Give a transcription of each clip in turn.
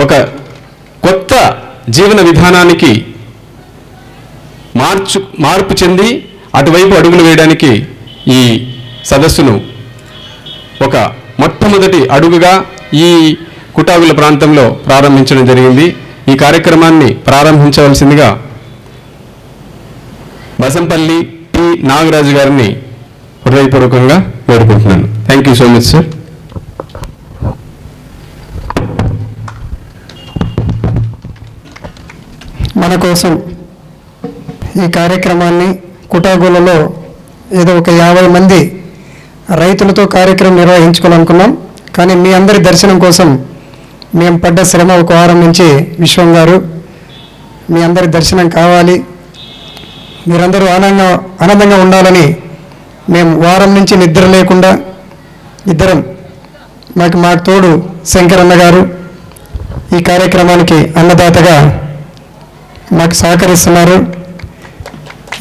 ఒక కొత్త జీవన విధానానికి మార్పు చెంది అటువైపు అడుగులు వేయడానికి ఈ సదస్సును ఒక మొట్టమొదటి అడుగుగా ఈ కుటాగుల ప్రాంతంలో ప్రారంభించడం జరిగింది. ఈ కార్యక్రమాన్ని ప్రారంభించవలసిందిగా బసంపల్లి టి నాగరాజు గారిని హృదయపూర్వకంగా వేడుకుంటున్నాను. Thank you so much sir. మన కోసం ఈ కార్యక్రమాన్ని కుటాగులలో ఏదో ఒక 50 మంది రైతులతో కార్యక్రమం నిర్వహించుకోవాలనుకున్నాం. కానీ మీ అందరి దర్శనం కోసం మేము పడ్డ శ్రమ ఒక వారం నుంచి విశ్వం గారు మీ అందరి దర్శనం కావాలి, మీరందరూ ఆనందంగా ఉండాలని మేము వారం నుంచి నిద్ర లేకుండా ఇద్దరం మాకు తోడు శంకరన్న గారు ఈ కార్యక్రమానికి అన్నదాతగా మాకు సహకరిస్తున్నారు.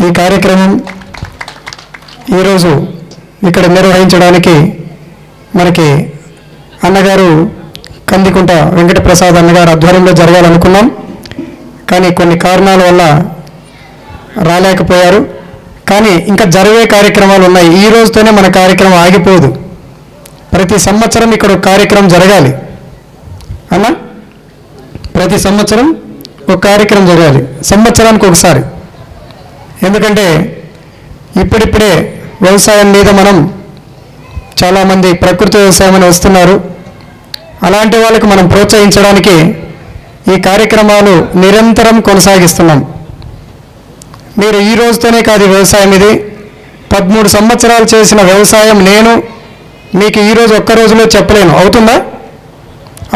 ఈ కార్యక్రమం ఈరోజు ఇక్కడ నిర్వహించడానికి మనకి అన్నగారు కందికుంట వెంకటప్రసాద్ అన్నగారు ఆధ్వర్యంలో జరగాలనుకున్నాం. కానీ కొన్ని కారణాల వల్ల రాలేకపోయారు. కానీ ఇంకా జరిగే కార్యక్రమాలు ఉన్నాయి. ఈ రోజుతోనే మన కార్యక్రమం ఆగిపోదు. ప్రతి సంవత్సరం ఇక్కడ ఒక కార్యక్రమం జరగాలి అన్న, ప్రతి సంవత్సరం ఒక కార్యక్రమం జరగాలి, సంవత్సరానికి ఒకసారి. ఎందుకంటే ఇప్పుడిప్పుడే వ్యవసాయం మీద మనం చాలామంది ప్రకృతి వ్యవసాయం అని వస్తున్నారు. అలాంటి వాళ్ళకు మనం ప్రోత్సహించడానికి ఈ కార్యక్రమాలు నిరంతరం కొనసాగిస్తున్నాం. మీరు ఈ రోజుతోనే కాదు వ్యవసాయం ఇది 13 సంవత్సరాలు చేసిన వ్యవసాయం నేను మీకు ఈరోజు ఒక్క రోజులో చెప్పలేను.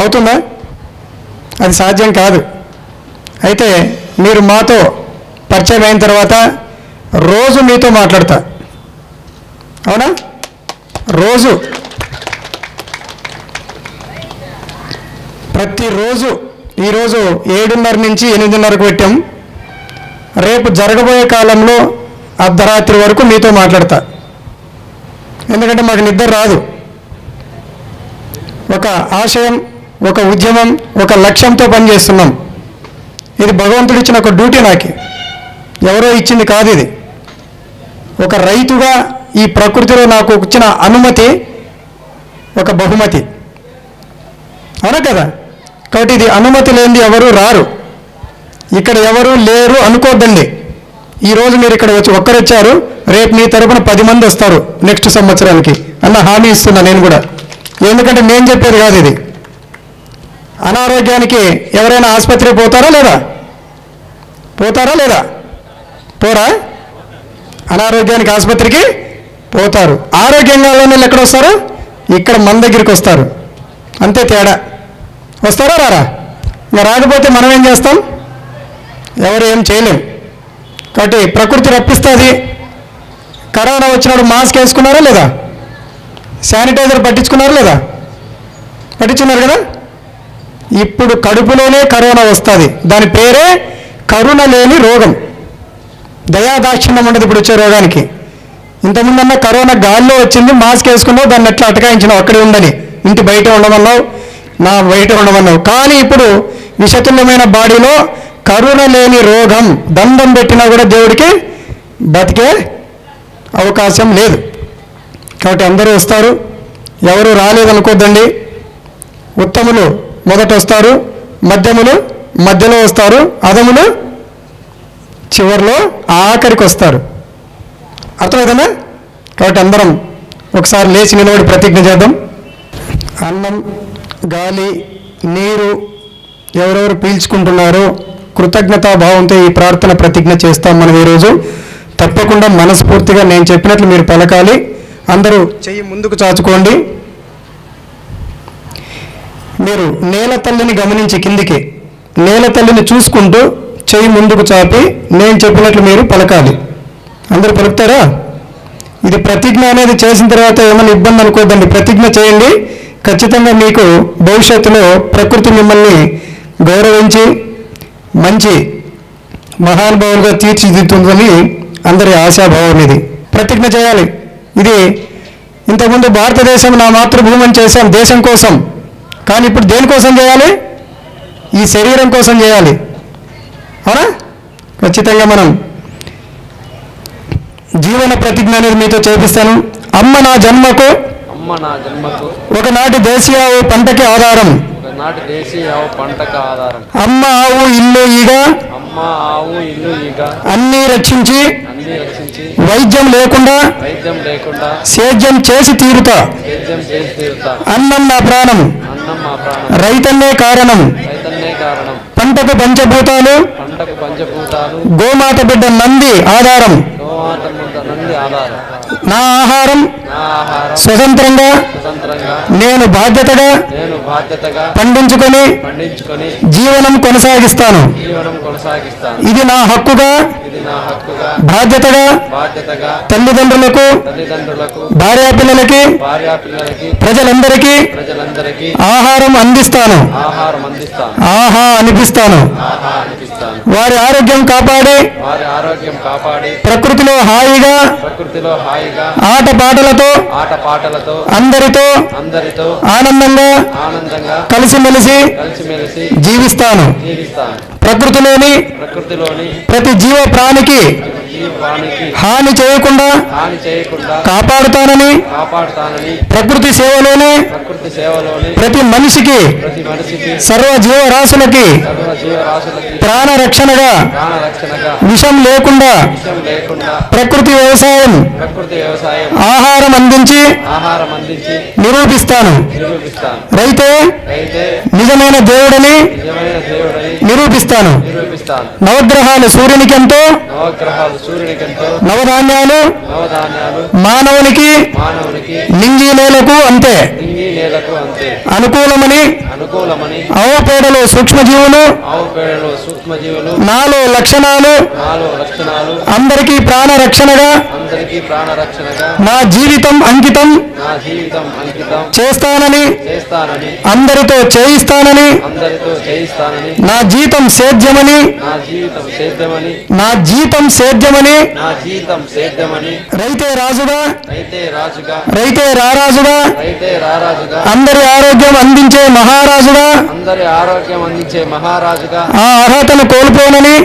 అవుతుందా? అది సాధ్యం కాదు. అయితే మీరు మాతో పరిచయం అయిన తర్వాత రోజు మీతో మాట్లాడతా, అవునా? రోజు ప్రతిరోజు ఈరోజు 7:30 నుంచి 8:30కు పెట్టాం. రేపు జరగబోయే కాలంలో అర్ధరాత్రి వరకు మీతో మాట్లాడతా. ఎందుకంటే మాకు నిద్ర రాదు. ఒక ఆశయం, ఒక ఉద్యమం, ఒక లక్ష్యంతో పనిచేస్తున్నాం. ఇది భగవంతుడు ఇచ్చిన ఒక డ్యూటీ, నాకు ఎవరో ఇచ్చింది కాదు. ఇది ఒక రైతుగా ఈ ప్రకృతిలో నాకు ఇచ్చిన అనుమతి, ఒక బహుమతి, అవునా కదా? కాబట్టి ఇది అనుమతి లేనిది ఎవరు రారు, ఇక్కడ ఎవరు లేరు అనుకోద్దండి. ఈరోజు మీరు ఇక్కడ ఒక్కరు వచ్చారు, రేపు మీ తరపున 10 మంది వస్తారు నెక్స్ట్ సంవత్సరానికి అన్న హామీ ఇస్తున్నా నేను కూడా. ఎందుకంటే నేను చెప్పేది కాదు ఇది. అనారోగ్యానికి ఎవరైనా ఆసుపత్రికి పోతారా లేదా? పోరా? అనారోగ్యానికి ఆసుపత్రికి పోతారు. ఆరోగ్యంగా ఉన్న ఎక్కడ వస్తారు? ఇక్కడ మన దగ్గరికి వస్తారు. అంతే తేడా. వస్తారా రారా? ఇంకా రాకపోతే మనం ఏం చేస్తాం? ఎవరు ఏం చేయలేం. కాబట్టి ప్రకృతి రప్పిస్తుంది. కరోనా వచ్చినప్పుడు మాస్క్ వేసుకున్నారా లేదా? శానిటైజర్ పట్టించుకున్నారా లేదా? పట్టించుకున్నారు కదా. ఇప్పుడు కడుపులోనే కరోనా వస్తుంది. దాని పేరే కరుణ లేని రోగం. దయాదాక్షిణ్యం ఉండదు ఇప్పుడు వచ్చే రోగానికి. ఇంతకుముందన్నా కరోనా గాల్లో వచ్చింది, మాస్క్ వేసుకున్నావు, దాన్ని ఎట్లా అటకాయించినావు, అక్కడే ఉండని, ఇంటి బయట ఉండమన్నావు, బయట ఉండమన్నావు. కానీ ఇప్పుడు విషతుల్యమైన బాడీలో కరుణ లేని రోగం, దండం పెట్టినా కూడా దేవుడికి బతికే అవకాశం లేదు. కాబట్టి అందరూ వస్తారు, ఎవరు రాలేదనుకోద్దండి. ఉత్తములు మొదట వస్తారు, మధ్యములు మధ్యలో వస్తారు, అధములు చివరిలో ఆఖరికి వస్తారు. అర్థమవుతుందా? కాబట్టి అందరం ఒకసారి లేచి నిలబడి ప్రతిజ్ఞ చేద్దాం. అన్నం, గాలి, నీరు ఎవరెవరు పీల్చుకుంటున్నారో కృతజ్ఞతాభావంతో ఈ ప్రార్థన ప్రతిజ్ఞ చేస్తాం మనం ఈరోజు. తప్పకుండా మనస్ఫూర్తిగా నేను చెప్పినట్లు మీరు పలకాలి. అందరూ చెయ్యి ముందుకు చాచుకోండి. మీరు నేల తల్లిని గమనించి కిందికి, నేల తల్లిని చూసుకుంటూ చెయ్యి ముందుకు చాపి నేను చెప్పినట్లు మీరు పలకాలి. అందరూ పలుకుతారా? ఇది ప్రతిజ్ఞ అనేది చేసిన తర్వాత ఏమైనా ఇబ్బంది అనుకోద్దండి. ప్రతిజ్ఞ చేయండి. ఖచ్చితంగా మీకు భవిష్యత్తులో ప్రకృతి మిమ్మల్ని గౌరవించి మంచి మహానుభావులుగా తీర్చిదిద్దుతుందని అందరి ఆశాభావం. ఇది ప్రతిజ్ఞ చేయాలి. ఇది ఇంతకుముందు భారతదేశం నా మాతృభూమి అని చేశాం దేశం కోసం. కానీ ఇప్పుడు దేనికోసం చేయాలి? ఈ శరీరం కోసం చేయాలి. అవునా? ఖచ్చితంగా మనం జీవన ప్రతిజ్ఞ అనేది మీతో చేపిస్తాను. అమ్మ నా జన్మకు ఒకనాటి దేశీయ ఆవు పంటకి ఆధారం. అమ్మ ఆవు ఇల్లు ఈగ అన్నీ రక్షించి వైద్యం లేకుండా సేద్యం చేసి తీరుతా. అన్నం నా ప్రాణం, రైతన్నే కారణం. పంటకు పంచభూతాలు, గోమాత బిడ్డ నంది ఆధారం. నా ఆహారం స్వతంత్రంగా నేను బాధ్యతగా పండించుకొని జీవనం కొనసాగిస్తాను. ఇది నా హక్కుగా బాధ్యతగా తల్లిదండ్రులకు, భార్యాపిల్లలకి, ప్రజలందరికీ ఆహారం అందిస్తాను. ఆహా అనిపిస్తాను. వారి ఆరోగ్యం కాపాడి ప్రకృతిలో హాయిగా ఆటపాటలతో అందరితో ఆనందంగా కలిసిమెలిసి జీవిస్తాను. ప్రకృతిలోని ప్రతి జీవ ప్రాణికి హాని చేయకుండా కాపాడుతానని, ప్రకృతి సేవలోనే ప్రతి మనిషికి, సర్వ జీవరాశులకి ప్రాణరక్షణగా విషం లేకుండా ప్రకృతి వ్యవసాయం ఆహారం అందించి నిరూపిస్తాను. రైతే నిజమైన దేవుడని నిరూపిస్తాను. నవగ్రహాలు సూర్యునికి ఎంతో, నవధాన్యాలు మానవునికి నింగి నేలకు అంతే అనుకూలమని. ఆవు పేడలో సూక్ష్మజీవులు, నాలో లక్షణాలు అందరికీ ప్రాణరక్షణగా నా జీవితం అంకితం చేస్తానని, అందరితో చేయిస్తానని. నా జీతం సేద్యమని, నా జీతం సేద్యమని. రైతే రాజుగా, రైతే రారాజుగా, అందరి ఆరోగ్యం అందించే మహారాజుగా, ఆ అర్హతను కోల్పోనని.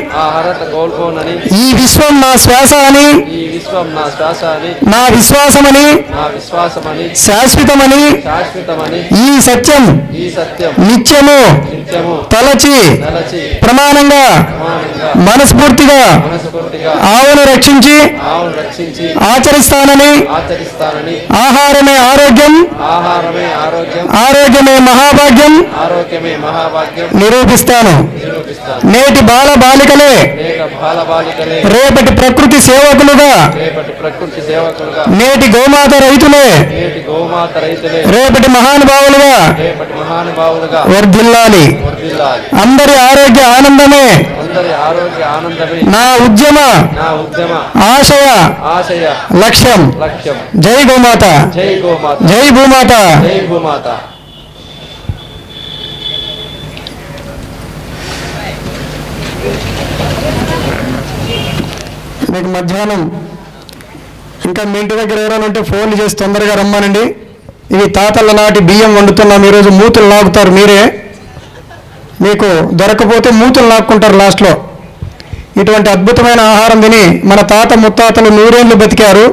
ఈ విశ్వం నా శ్వాస అని, నా విశ్వాసమని, శాశ్వతమని. ఈ సత్యం నిత్యము తలచి ప్రమాణంగా మనస్ఫూర్తిగా ఆవును రక్షించి ఆచరిస్తానని. ఆహారమే ఆరోగ్యం, ఆరోగ్యమే మహాభాగ్యం నిరూపిస్తాను. నేటి బాల బాలికలే రేపటి ప్రకృతి సేవకులుగా, నేటి గోమాత రైతులే రేపటి మహానుభావులుగా వర్ధిల్లాలి. అందరి ఆరోగ్య ఆనందమే నా ఉద్యమ ఆశయ లక్ష్యం. జై గోమాత, జై భూమాత. మీకు మధ్యాహ్నం ఇంకా మీ ఇంటి దగ్గర ఎవరైనా ఉంటే ఫోన్లు చేసి తొందరగా రమ్మానండి. ఇవి తాతల నాటి బియ్యం వండుతున్నాం. ఈరోజు మూతులు లాగుతారు మీరే. మీకు దొరకపోతే మూతులు లాక్కుంటారు లాస్ట్లో. ఇటువంటి అద్భుతమైన ఆహారం తిని మన తాత ముత్తాతలు 100 ఏళ్ళు బతికారు.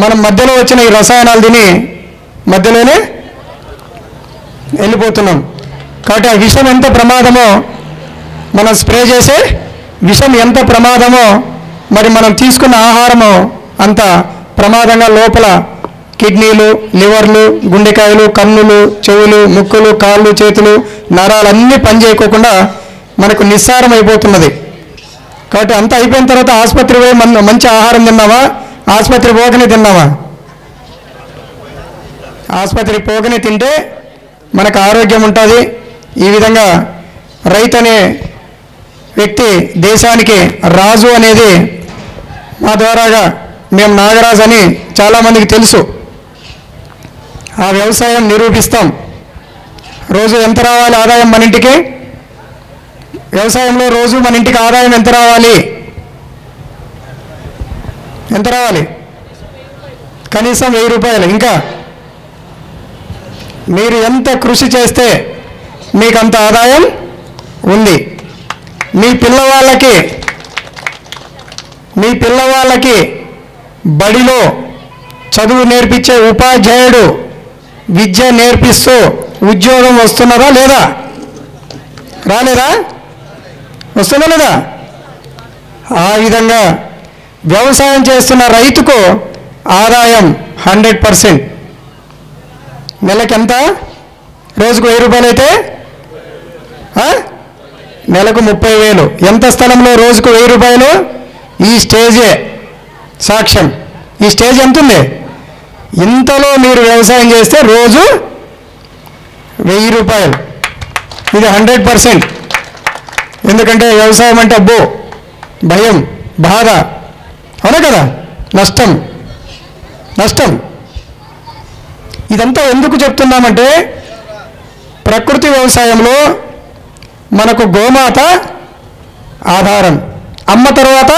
మనం మధ్యలో వచ్చిన ఈ రసాయనాలు తిని మధ్యలోనే వెళ్ళిపోతున్నాం. కాబట్టి ఆ విషం ఎంత ప్రమాదమో, మనం స్ప్రే చేసే విషం ఎంత ప్రమాదమో, మరి మనం తీసుకున్న ఆహారము అంత ప్రమాదంగా లోపల కిడ్నీలు, లివర్లు, గుండెకాయలు, కన్నులు, చెవులు, ముక్కులు, కాళ్ళు, చేతులు, నరాలన్నీ పనిచేయకోకుండా మనకు నిస్సారం అయిపోతున్నది. కాబట్టి అంతా అయిపోయిన తర్వాత ఆసుపత్రి పోయి మంచి ఆహారం తిన్నావా, ఆసుపత్రి పోకనే తిన్నావా? ఆసుపత్రి పోకనే తింటే మనకు ఆరోగ్యం ఉంటుంది. ఈ విధంగా రైతు అనే వ్యక్తి దేశానికి రాజు అనేది మా ద్వారాగా మేము నాగరాజు అని చాలామందికి తెలుసు. ఆ వ్యవసాయం నిరూపిస్తాం. రోజు ఎంత రావాలి ఆదాయం మన ఇంటికి? వ్యవసాయంలో రోజు మన ఇంటికి ఆదాయం ఎంత రావాలి? ఎంత రావాలి? కనీసం 1000 రూపాయలు. ఇంకా మీరు ఎంత కృషి చేస్తే మీకు అంత ఆదాయం ఉంది. మీ పిల్లవాళ్ళకి బడిలో చదువు నేర్పించే ఉపాధ్యాయుడు విద్య నేర్పిస్తూ ఉద్యోగం వస్తున్నదా లేదా? రాలేదా? వస్తుందా లేదా? ఆ విధంగా వ్యవసాయం చేస్తున్న రైతుకు ఆదాయం 100%. నెలకి ఎంత? రోజుకు 1000 రూపాయలు అయితే నెలకు 30,000. ఎంత స్థలంలో రోజుకు 1000 రూపాయలు? ఈ స్టేజే సాక్ష్యం. ఈ స్టేజ్ ఎంత ఉంది? ఇంతలో మీరు వ్యవసాయం చేస్తే రోజు 1000 రూపాయలు. ఇది 100%. ఎందుకంటే వ్యవసాయం అంటే అబ్బో భయం, బాధ, అవునా కదా? నష్టం. ఇదంతా ఎందుకు చెప్తున్నామంటే ప్రకృతి వ్యవసాయంలో మనకు గోమాత ఆధారం, అమ్మ తర్వాత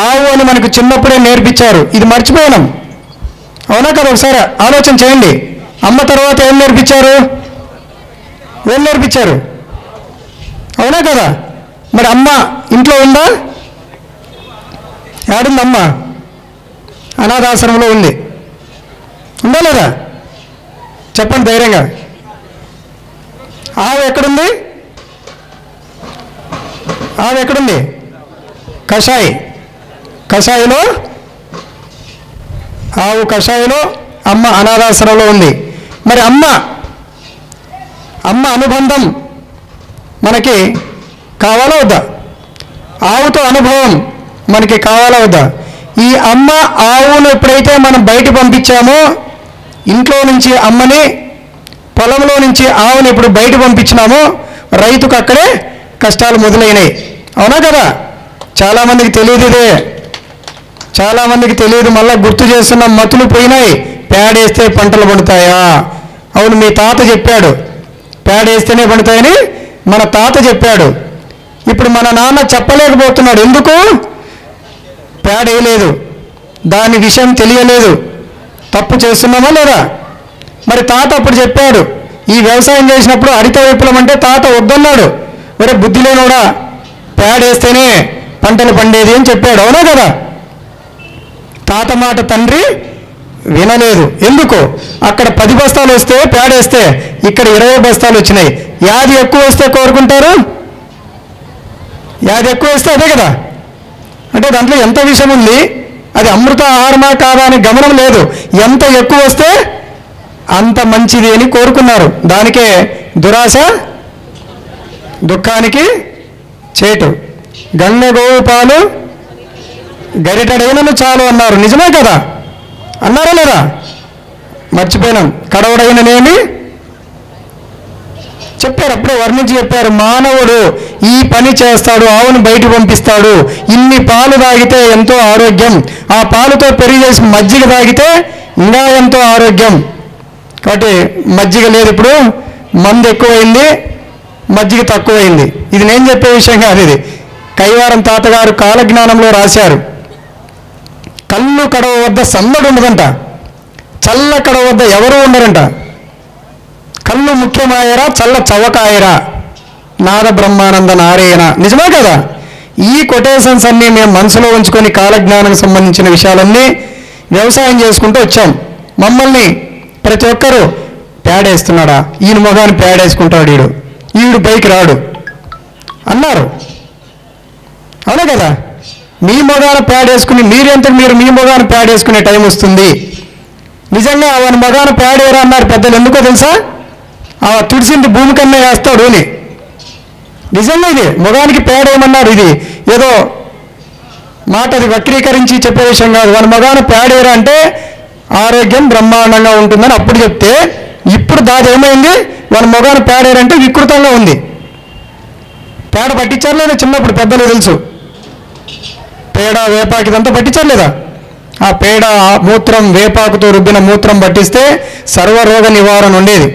ఆవు అని మనకు చిన్నప్పుడే నేర్పించారు. ఇది మర్చిపోయినాం, అవునా కదా? ఒకసారి ఆలోచన చేయండి. అమ్మ తర్వాత ఏం నేర్పించారు? అవునా కదా? మరి అమ్మ ఇంట్లో ఉందా? ఏడుంది అమ్మ? అనాథాశ్రమంలో ఉంది. ఉందా లేదా? చెప్పండి ధైర్యంగా. ఆవు ఎక్కడుంది? కషాయిలో ఆవు కషాయిలో, అమ్మ అనాథాశ్రమంలో ఉంది. మరి అమ్మ అనుబంధం మనకి కావాలా వద్దా? ఆవుతో అనుభవం మనకి కావాలా వద్దా? ఈ అమ్మ ఆవును ఎప్పుడైతే మనం బయట పంపించామో, ఇంట్లో నుంచి అమ్మని, పొలంలో నుంచి ఆవుని ఎప్పుడు బయట పంపించినామో రైతుకు అక్కడే కష్టాలు మొదలైనాయి. అవునా కదా? చాలామందికి తెలియదు ఇదే, చాలామందికి తెలియదు. మళ్ళీ గుర్తు చేస్తున్న మతులు పోయినాయి. పేడేస్తే పంటలు పండుతాయా? అవును, మీ తాత చెప్పాడు పేడేస్తేనే పండుతాయని. మన తాత చెప్పాడు. ఇప్పుడు మన నాన్న చెప్పలేకపోతున్నాడు. ఎందుకు? పేడేయలేదు, దాని విషయం తెలియలేదు. తప్పు చేస్తున్నామా లేదా? మరి తాత అప్పుడు చెప్పాడు. ఈ వ్యవసాయం చేసినప్పుడు హరిత విప్లవం అంటే తాత వద్దన్నాడు. మరి బుద్ధి లేనోడా, పేడేస్తేనే పంటలు పండేది అని చెప్పాడు. అవునా కదా? తాత మాట తండ్రి వినలేదు. ఎందుకు? అక్కడ 10 బస్తాలు వస్తే పేడేస్తే ఇక్కడ 20 బస్తాలు వచ్చినాయి. యాది ఎక్కువ వస్తే కోరుకుంటారు. యాది ఎక్కువ వస్తే అదే కదా. అంటే దాంట్లో ఎంత విషయం ఉంది, అది అమృత ఆహారమా కాదా అని గమనం లేదు. ఎంత ఎక్కువ వస్తే అంత మంచిది అని కోరుకున్నారు. దానికే దురాశ దుఃఖానికి చేటు. గంగ గోవు పాలు గరిటడైనను చాలు అన్నారు. నిజమే కదా? అన్నారా లేదా? మర్చిపోయినాం. కడవడైననేమి చెప్పారు, అప్పుడే వర్ణించి చెప్పారు. మానవుడు ఈ పని చేస్తాడు, ఆవును బయట పంపిస్తాడు. ఇన్ని పాలు తాగితే ఎంతో ఆరోగ్యం, ఆ పాలుతో పెరుగు చేసి మజ్జిగ తాగితే ఇంకా ఎంతో ఆరోగ్యం. కాబట్టి మజ్జిగ లేదు, ఇప్పుడు మందు ఎక్కువైంది, మజ్జిగ తక్కువైంది. ఇది నేను చెప్పే విషయం కాదు. ఇది కైవారం తాతగారు కాలజ్ఞానంలో రాశారు. కళ్ళు కడవ వద్ద సందడి ఉండదంట, చల్ల కడవ వద్ద ఎవరు ఉండరంట. కళ్ళు ముఖ్యమాయరా, చల్ల చవకాయరా, నాద బ్రహ్మానంద నారాయణ. నిజమే కదా? ఈ కొటేషన్స్ అన్నీ మేము మనసులో ఉంచుకొని కాలజ్ఞానానికి సంబంధించిన విషయాలన్నీ వ్యవసాయం చేసుకుంటూ వచ్చాం. మమ్మల్ని ప్రతి ఒక్కరూ పేడేస్తున్నాడా, ఈయన మొగాన్ని పేడేసుకుంటాడు, ఈవిడు పైకి రాడు అన్నారు. అవునా కదా? మీ మొగాన పేడేసుకుని మీరెంతకు మీరు మీ మొగాన పేడేసుకునే టైం వస్తుంది. నిజంగా అవన్న మొగాన పేడేరా అన్నారు పెద్దలు. ఎందుకో తెలుసా? ఆ తుడిసింది భూమి కన్నా వేస్తాడు అని. నిజంగా ఇది మొగానికి పేడేయమన్నారు. ఇది ఏదో మాట, అది వక్రీకరించి చెప్పే విషయం కాదు. వాళ్ళ మొగాన పేడేరా అంటే ఆరోగ్యం బ్రహ్మాండంగా ఉంటుందని అప్పుడు చెప్తే, ఇప్పుడు దాది ఏమైంది? వాళ్ళ మొగాన పేడేరంటే వికృతంగా ఉంది. పేడ పట్టించారు లేదా? చిన్నప్పుడు పెద్దలు తెలుసు. పేడ వేపాకు ఇదంతా పట్టించారు లేదా? ఆ పేడ, ఆ మూత్రం, వేపాకుతో రుబ్బిన మూత్రం పట్టిస్తే సర్వరోగ నివారణ ఉండేది.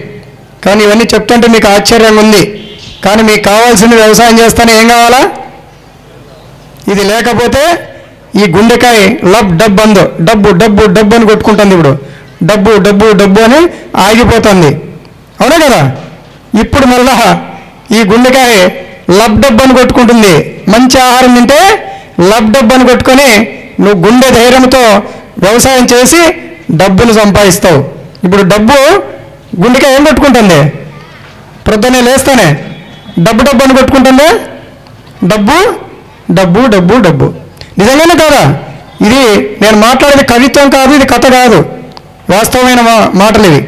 కానీ ఇవన్నీ చెప్తుంటే మీకు ఆశ్చర్యంగా ఉంది. కానీ మీకు కావాల్సింది వ్యవసాయం చేస్తానే ఏం కావాలా? ఇది లేకపోతే ఈ గుండెకాయ లబ్ డబ్బు అందో, డబ్బు డబ్బు డబ్బు అని కొట్టుకుంటుంది. ఇప్పుడు డబ్బు డబ్బు డబ్బు అని ఆగిపోతుంది. అవునా కదా? ఇప్పుడు మళ్ళా ఈ గుండెకాయ లబ్ డబ్బు అని కొట్టుకుంటుంది. మంచి ఆహారం తింటే లబ్ డబ్బు అని కొట్టుకొని నువ్వు గుండె ధైర్యంతో వ్యవసాయం చేసి డబ్బును సంపాదిస్తావు. ఇప్పుడు డబ్బు గుండెకాయ ఏం కొట్టుకుంటుంది? ప్రొద్దునే లేస్తానే డబ్బు డబ్బు అని కొట్టుకుంటుంది. డబ్బు డబ్బు డబ్బు డబ్బు. నిజంగానే కాదా? ఇది నేను మాట్లాడేది కవిత్వం కాదు, ఇది కథ కాదు, వాస్తవమైన మాటలు ఇవి.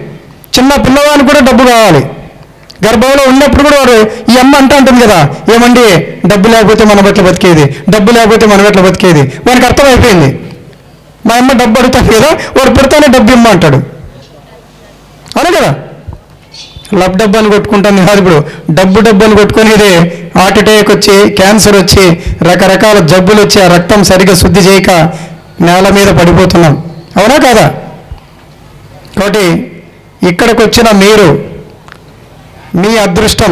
చిన్న పిల్లవానికి కూడా డబ్బు కావాలి. గర్భంలో ఉన్నప్పుడు కూడా వాడు ఈ అమ్మ అంటుంది కదా, ఏమండి డబ్బు లేకపోతే మనం ఎట్లా బతికేది, డబ్బు లేకపోతే మనం ఎట్లా బతికేది. వానికి అర్థమైపోయింది. మా అమ్మ డబ్బు అడుగుతాను కదా, వాడు పుడతానే డబ్బు ఇమ్మ అంటాడు. అవును కదా? లబ్ డబ్బు అని కొట్టుకుంటాను కాదు, ఇప్పుడు డబ్బు డబ్బు అని కొట్టుకొని ఇది హార్ట్ అటాక్ వచ్చి, క్యాన్సర్ వచ్చి, రకరకాల జబ్బులు వచ్చి ఆ రక్తం సరిగ్గా శుద్ధి చేయక నేల మీద పడిపోతున్నాం. అవునా కాదా? కాబట్టి ఇక్కడికి వచ్చిన మీరు, మీ అదృష్టం,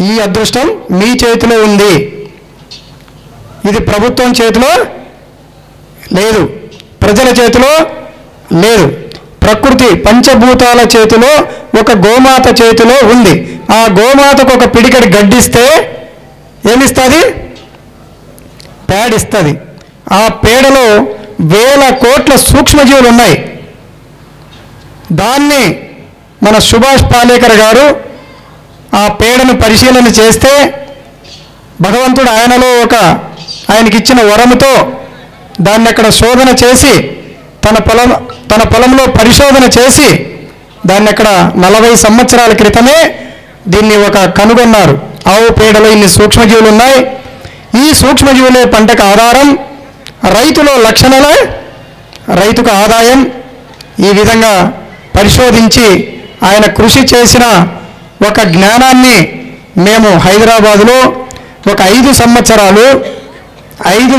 ఈ అదృష్టం మీ చేతిలో ఉంది. ఇది ప్రభుత్వం చేతిలో లేదు, ప్రజల చేతిలో లేదు, ప్రకృతి పంచభూతాల చేతిలో, ఒక గోమాత చేతిలో ఉంది. ఆ గోమాతకు ఒక పిడికడి గడ్డిస్తే ఏమిస్తుంది? పేడిస్తుంది. ఆ పేడలో వేల కోట్ల సూక్ష్మజీవులు ఉన్నాయి. దాన్ని మన సుభాష్ పాలేకర్ గారు ఆ పేడను పరిశీలన చేస్తే భగవంతుడు ఆయనకిచ్చిన వరముతో దాన్ని అక్కడ శోధన చేసి తన పొలంలో పరిశోధన చేసి దాన్ని అక్కడ 40 సంవత్సరాల క్రితమే దీన్ని కనుగొన్నారు. ఆవు పేడలో ఇన్ని సూక్ష్మజీవులు ఉన్నాయి. ఈ సూక్ష్మజీవులే పంటకు ఆధారం, రైతులో లక్షణాలే రైతుకు ఆదాయం. ఈ విధంగా పరిశోధించి ఆయన కృషి చేసిన ఒక జ్ఞానాన్ని మేము హైదరాబాదులో ఒక 5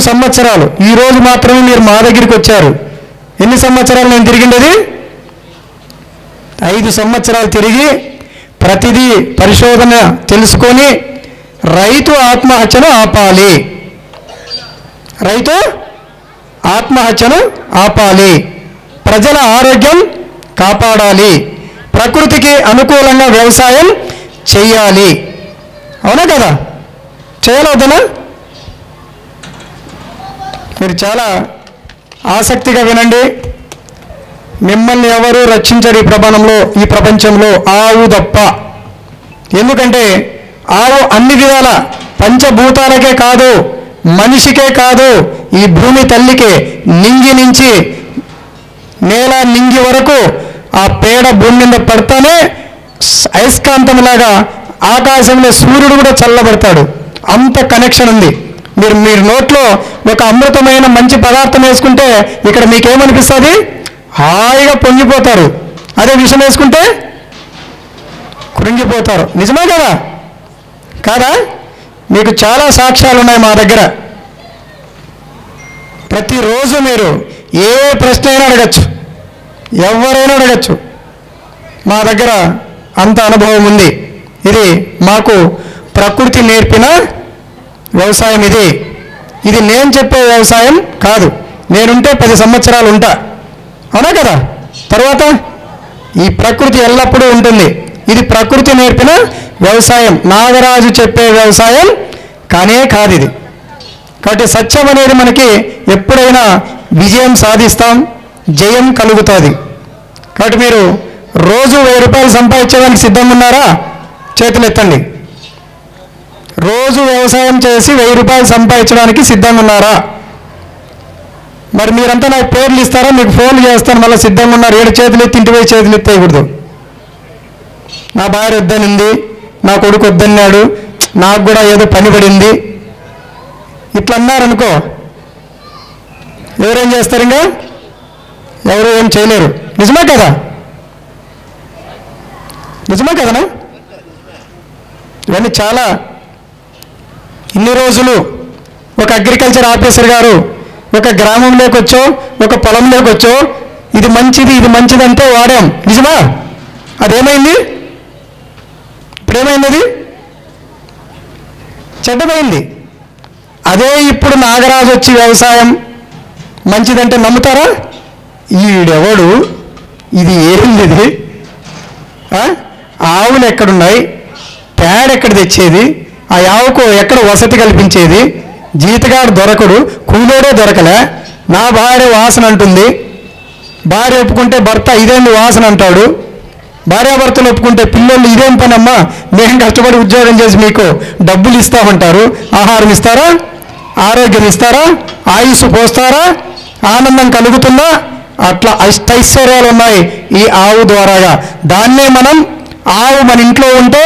సంవత్సరాలు ఈరోజు మాత్రమే మీరు మా దగ్గరికి వచ్చారు. ఎన్ని సంవత్సరాలు నేను తిరిగిండేది? 5 సంవత్సరాలు తిరిగి ప్రతిదీ పరిశోధన తెలుసుకొని రైతు ఆత్మహత్యను ఆపాలి, రైతు ఆత్మహత్యను ఆపాలి, ప్రజల ఆరోగ్యం కాపాడాలి, ప్రకృతికి అనుకూలంగా వ్యవసాయం చెయ్యాలి. అవునా కదా? చేయలేదనా? మీరు చాలా ఆసక్తిగా వినండి. మిమ్మల్ని ఎవరు రక్షించరు ఈ ప్రపంచంలో ఆవు తప్ప. ఎందుకంటే ఆవు అన్ని విధాల పంచభూతాలకే కాదు, మనిషికే కాదు, ఈ భూమి తల్లికే నింగి నుంచి నేల నింగి వరకు ఆ పేడ భూమి మీద పడతానే అయస్కాంతంలాగా ఆకాశంలో సూర్యుడు కూడా చల్లబడతాడు. అంత కనెక్షన్ ఉంది. మీరు నోట్లో ఒక అమృతమైన మంచి పదార్థం వేసుకుంటే ఇక్కడ మీకేమనిపిస్తుంది? హాయిగా పొంగిపోతారు. అదే విషం వేసుకుంటే కృంగిపోతారు. నిజమే కదా? కాదా? మీకు చాలా సాక్ష్యాలు ఉన్నాయి మా దగ్గర. ప్రతిరోజు మీరు ఏ ప్రశ్న అయినా అడగచ్చు, ఎవరైనా అడగచ్చు. మా దగ్గర అంత అనుభవం ఉంది. ఇది మాకు ప్రకృతి నేర్పిన వ్యవసాయం. ఇది నేను చెప్పే వ్యవసాయం కాదు. నేనుంటే 10 సంవత్సరాలు ఉంటా. అవునా కదా? తర్వాత ఈ ప్రకృతి ఎల్లప్పుడూ ఉంటుంది. ఇది ప్రకృతి నేర్పిన వ్యవసాయం, నాగరాజు చెప్పే వ్యవసాయం కానే కాదు ఇది. కాబట్టి సత్యం అనేది మనకి ఎప్పుడైనా విజయం సాధిస్తాం, జయం కలుగుతుంది. కాబట్టి మీరు రోజు 1000 రూపాయలు సంపాదించడానికి సిద్ధంగా ఉన్నారా? చేతులు ఎత్తండి. రోజు వ్యవసాయం చేసి 1000 రూపాయలు సంపాదించడానికి సిద్ధంగా ఉన్నారా? మరి మీరంతా నాకు పేర్లు ఇస్తారా? మీకు ఫోన్లు చేస్తాను, మళ్ళీ సిద్ధంగా ఉన్నారు. 7 చేతులు ఎత్తి ఇంటి పోయి చేతులు ఎత్తేయకూడదు. నా భార్య వద్దనింది, నా కొడుకు వద్దన్నాడు, నాకు కూడా ఏదో పని పడింది, ఇట్లా అన్నారనుకో, ఎవరేం చేస్తారు? ఇంకా ఎవరు ఏం చేయలేరు. నిజమే కదా? నిజమే కదనా? ఇవన్నీ చాలా ఇన్ని రోజులు ఒక అగ్రికల్చర్ ఆఫీసర్ గారు ఒక గ్రామంలోకి వచ్చో, ఒక పొలంలోకి వచ్చో, ఇది మంచిది అంటే వాడాం. నిజమా? అదేమైంది? ఇప్పుడేమైంది? అది చెడ్డమైంది. అదే ఇప్పుడు నాగరాజు వచ్చి వ్యవసాయం మంచిదంటే నమ్ముతారా? ఈడెవడు, ఇది ఏంది, ఆవులు ఎక్కడున్నాయి, పేడ ఎక్కడ తెచ్చేది, ఆ ఆవుకు ఎక్కడ వసతి కల్పించేది, జీతగాడు దొరకడు, కూలోడే దొరకలే, నా భార్య వాసన అంటుంది, భార్య ఒప్పుకుంటే భర్త ఇదేంటి వాసన అంటాడు, భార్యాభర్తలు ఒప్పుకుంటే పిల్లలు ఇదేం పనమ్మా మేము కష్టపడి ఉద్యోగం చేసి మీకు డబ్బులు ఇస్తామంటారు, ఆహారం ఇస్తారా, ఆరోగ్యం ఇస్తారా, ఆయుస్సు పోస్తారా, ఆనందం కలుగుతుందా? అట్లా అష్టైశ్వర్యాలు ఉన్నాయి ఈ ఆవు ద్వారాగా. దాన్నే మనం ఆవు మన ఇంట్లో ఉంటే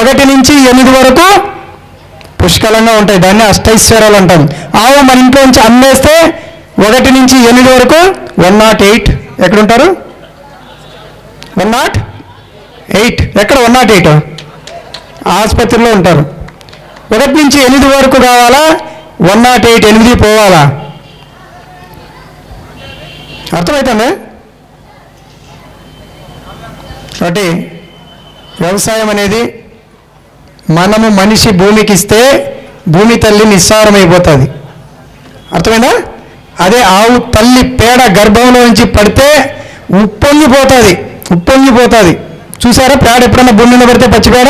1 నుంచి 8 వరకు పుష్కలంగా ఉంటాయి, దాన్ని అష్టైశ్వర్యాలు అంటాం. ఆవు మన ఇంట్లో నుంచి అమ్మేస్తే 1 నుంచి 8 వరకు 108 ఎక్కడుంటారు? 108 ఎక్కడ? 108 ఆసుపత్రిలో ఉంటారు. 1 నుంచి 8 వరకు కావాలా? 108 8 పోవాలా? అర్థమవుతుంది. కాబట్టి వ్యవసాయం అనేది మనము మనిషి భూమికి ఇస్తే భూమి తల్లి నిస్సారమైపోతుంది. అర్థమైందా? అదే ఆవు తల్లి పేడ గర్భంలో నుంచి పడితే ఉప్పొంగిపోతుంది. చూసారా పేడ ఎప్పుడన్నా భూమి మీద పడితే పచ్చి పేడ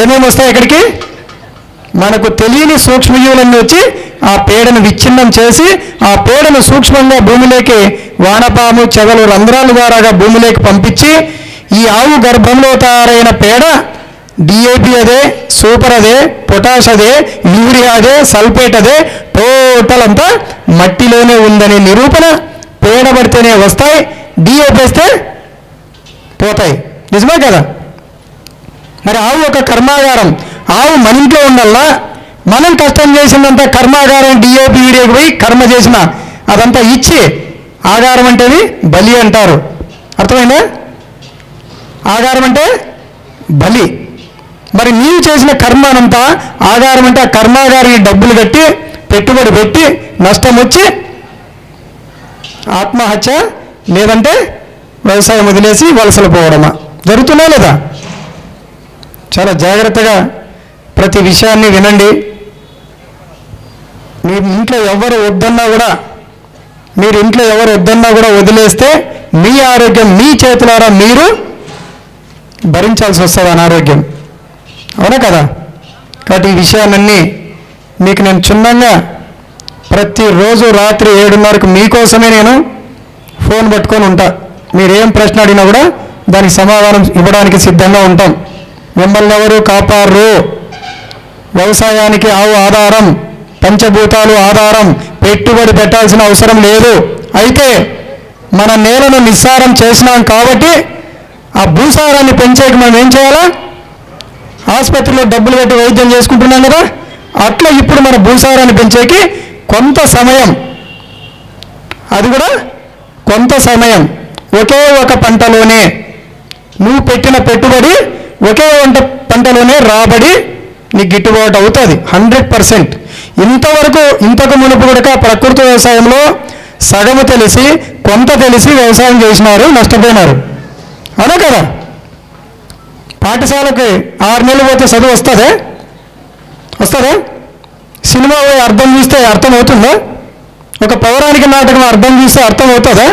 ఏమేమి వస్తాయి ఎక్కడికి? మనకు తెలియని సూక్ష్మజీవులన్నీ వచ్చి ఆ పేడను విచ్ఛిన్నం చేసి ఆ పేడను సూక్ష్మంగా భూమిలోకి వానపాము చెదలు రంధ్రాల ద్వారాగా భూమిలోకి పంపించి ఈ ఆవు గర్భంలో తయారైన పేడ డిఏపి అదే, సూపర్ అదే, పొటాష్ అదే, యూరియా అదే, సల్ఫేట్ అదే, టోటల్ అంతా మట్టిలోనే ఉందనే నిరూపణ పేడ పడితేనే వస్తాయి, డిఏపి వేస్తే పోతాయి. నిజమే కదా? మరి ఆవు ఒక కర్మాగారం. ఆవు మన ఇంట్లో ఉండాలా, మనం కష్టం చేసినంత కర్మాగారం డిఏపి యూరియాకి పోయి కర్మ చేసిన అదంతా ఇచ్చి ఆగారం అంటేది బలి అంటారు. అర్థమైందా? ఆగారం అంటే బలి. మరి నీవు చేసిన కర్మ అనంతా ఆగారం అంటే ఆ కర్మాగారికి డబ్బులు కట్టి పెట్టుబడి పెట్టి నష్టం వచ్చి ఆత్మహత్య లేదంటే వ్యవసాయం వదిలేసి వలసలు పోవడమా జరుగుతున్నా లేదా? చాలా జాగ్రత్తగా ప్రతి విషయాన్ని వినండి. మీరు ఇంట్లో ఎవరు వద్దన్నా కూడా వదిలేస్తే మీ ఆరోగ్యం మీ చేతులారా మీరు భరించాల్సి వస్తుంది అనారోగ్యం. అవునా కదా? కాబట్టి ఈ విషయాలన్నీ మీకు నేను క్షుణ్ణంగా ప్రతిరోజు రాత్రి 7:30కు మీకోసమే నేను ఫోన్ పట్టుకొని ఉంటా. మీరేం ప్రశ్న అడిగినా కూడా దానికి సమాధానం ఇవ్వడానికి సిద్ధంగా ఉంటాం. మిమ్మల్ని ఎవరు కాపాడరు. వ్యవసాయానికి ఆవు ఆధారం, పంచభూతాలు ఆధారం, పెట్టుబడి పెట్టాల్సిన అవసరం లేదు. అయితే మన నేలను నిస్సారం చేసినాం కాబట్టి ఆ భూసారాన్ని పెంచేకి మనం ఏం చేయాలా? ఆసుపత్రిలో డబ్బులు పెట్టి వైద్యం చేసుకుంటున్నాం కదా, అట్లా ఇప్పుడు మన భూసారాన్ని పెంచేకి కొంత సమయం, అది కూడా కొంత సమయం ఒకే ఒక పంటలోనే నువ్వు పెట్టిన పెట్టుబడి ఒకే పంటలోనే రాబడి నీకు గిట్టుబాటు అవుతుంది 100%. ఇంతకు మునుపు కూడా ప్రకృతి వ్యవసాయంలో సగము తెలిసి కొంత తెలిసి వ్యవసాయం చేసినారు, నష్టపోయినారు. అవునా కదా? పాఠశాలకి 6 నెలలు పోతే చదువు వస్తుందా? సినిమా అర్థం చూస్తే అర్థం అవుతుందా? ఒక పౌరాణిక నాటకం అర్థం చూస్తే అర్థం అవుతుందా?